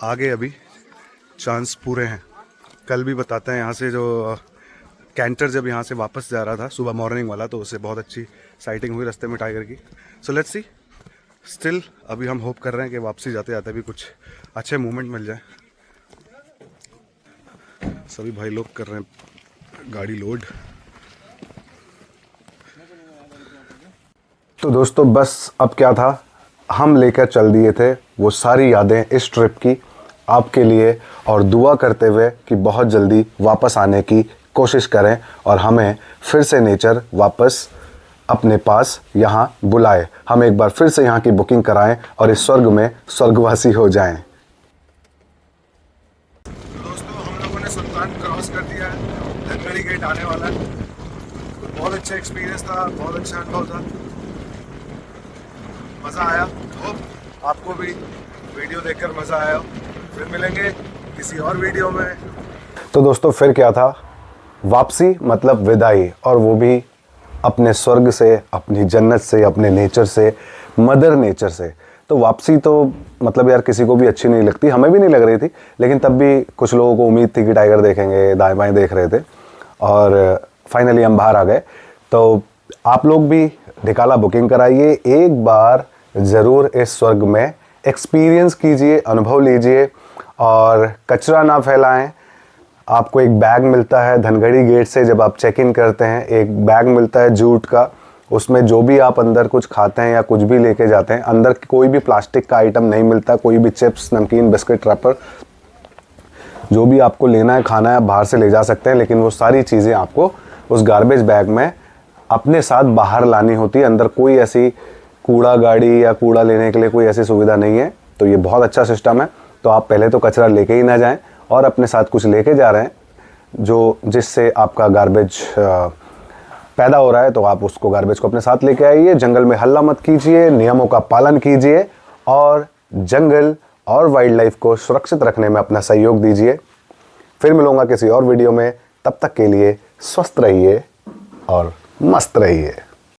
Speaker 1: आगे अभी चांस पूरे हैं। कल भी बताते हैं यहाँ से जो कैंटर जब यहाँ से वापस जा रहा था सुबह मॉर्निंग वाला, तो उससे बहुत अच्छी साइटिंग हुई रास्ते में टाइगर की। सो लेट्स सी, स्टिल अभी हम होप कर रहे हैं कि वापसी जाते जाते भी कुछ अच्छे मूवमेंट मिल जाए। सभी भाई लोग कर रहे हैं गाड़ी लोड। तो दोस्तों बस अब क्या था, हम लेकर चल दिए थे वो सारी यादें इस ट्रिप की आपके लिए, और दुआ करते हुए कि बहुत जल्दी वापस आने की कोशिश करें और हमें फिर से नेचर वापस अपने पास यहाँ बुलाए। हम एक बार फिर से यहाँ की बुकिंग कराएं और इस स्वर्ग में स्वर्गवासी हो जाएं। दोस्तों हम लोगों ने सुल्तान क्रॉस कर दिया है, धनगढ़ी गेट आने वाला है। बहुत अच्छा एक्सपीरियंस था, बहुत अच्छा अनुभव था, मज़ा आया। होप आपको भी वीडियो देखकर मज़ा आया। फिर मिलेंगे किसी और वीडियो में। तो दोस्तों फिर क्या था, वापसी मतलब विदाई, और वो भी अपने स्वर्ग से, अपनी जन्नत से, अपने नेचर से, मदर नेचर से। तो वापसी तो मतलब यार किसी को भी अच्छी नहीं लगती, हमें भी नहीं लग रही थी, लेकिन तब भी कुछ लोगों को उम्मीद थी कि टाइगर देखेंगे, दाएं बाएं देख रहे थे और फाइनली हम बाहर आ गए। तो आप लोग भी निकाला बुकिंग कराइए, एक बार ज़रूर इस स्वर्ग में एक्सपीरियंस कीजिए, अनुभव लीजिए और कचरा ना फैलाएं। आपको एक बैग मिलता है धनगढ़ी गेट से, जब आप चेक इन करते हैं एक बैग मिलता है जूट का, उसमें जो भी आप अंदर कुछ खाते हैं या कुछ भी लेके जाते हैं, अंदर कोई भी प्लास्टिक का आइटम नहीं मिलता, कोई भी चिप्स, नमकीन, बिस्किट, रैपर, जो भी आपको लेना है खाना है आप बाहर से ले जा सकते हैं, लेकिन वो सारी चीज़ें आपको उस गार्बेज बैग में अपने साथ बाहर लानी होती है। अंदर कोई ऐसी कूड़ा गाड़ी या कूड़ा लेने के लिए कोई ऐसी सुविधा नहीं है। तो ये बहुत अच्छा सिस्टम है। तो आप पहले तो कचरा लेके ही ना जाएं, और अपने साथ कुछ लेके जा रहे हैं जो जिससे आपका गार्बेज पैदा हो रहा है, तो आप उसको गार्बेज को अपने साथ लेके आइए। जंगल में हल्ला मत कीजिए, नियमों का पालन कीजिए और जंगल और वाइल्ड लाइफ को सुरक्षित रखने में अपना सहयोग दीजिए। फिर मिलूंगा किसी और वीडियो में, तब तक के लिए स्वस्थ रहिए और मस्त रहिए।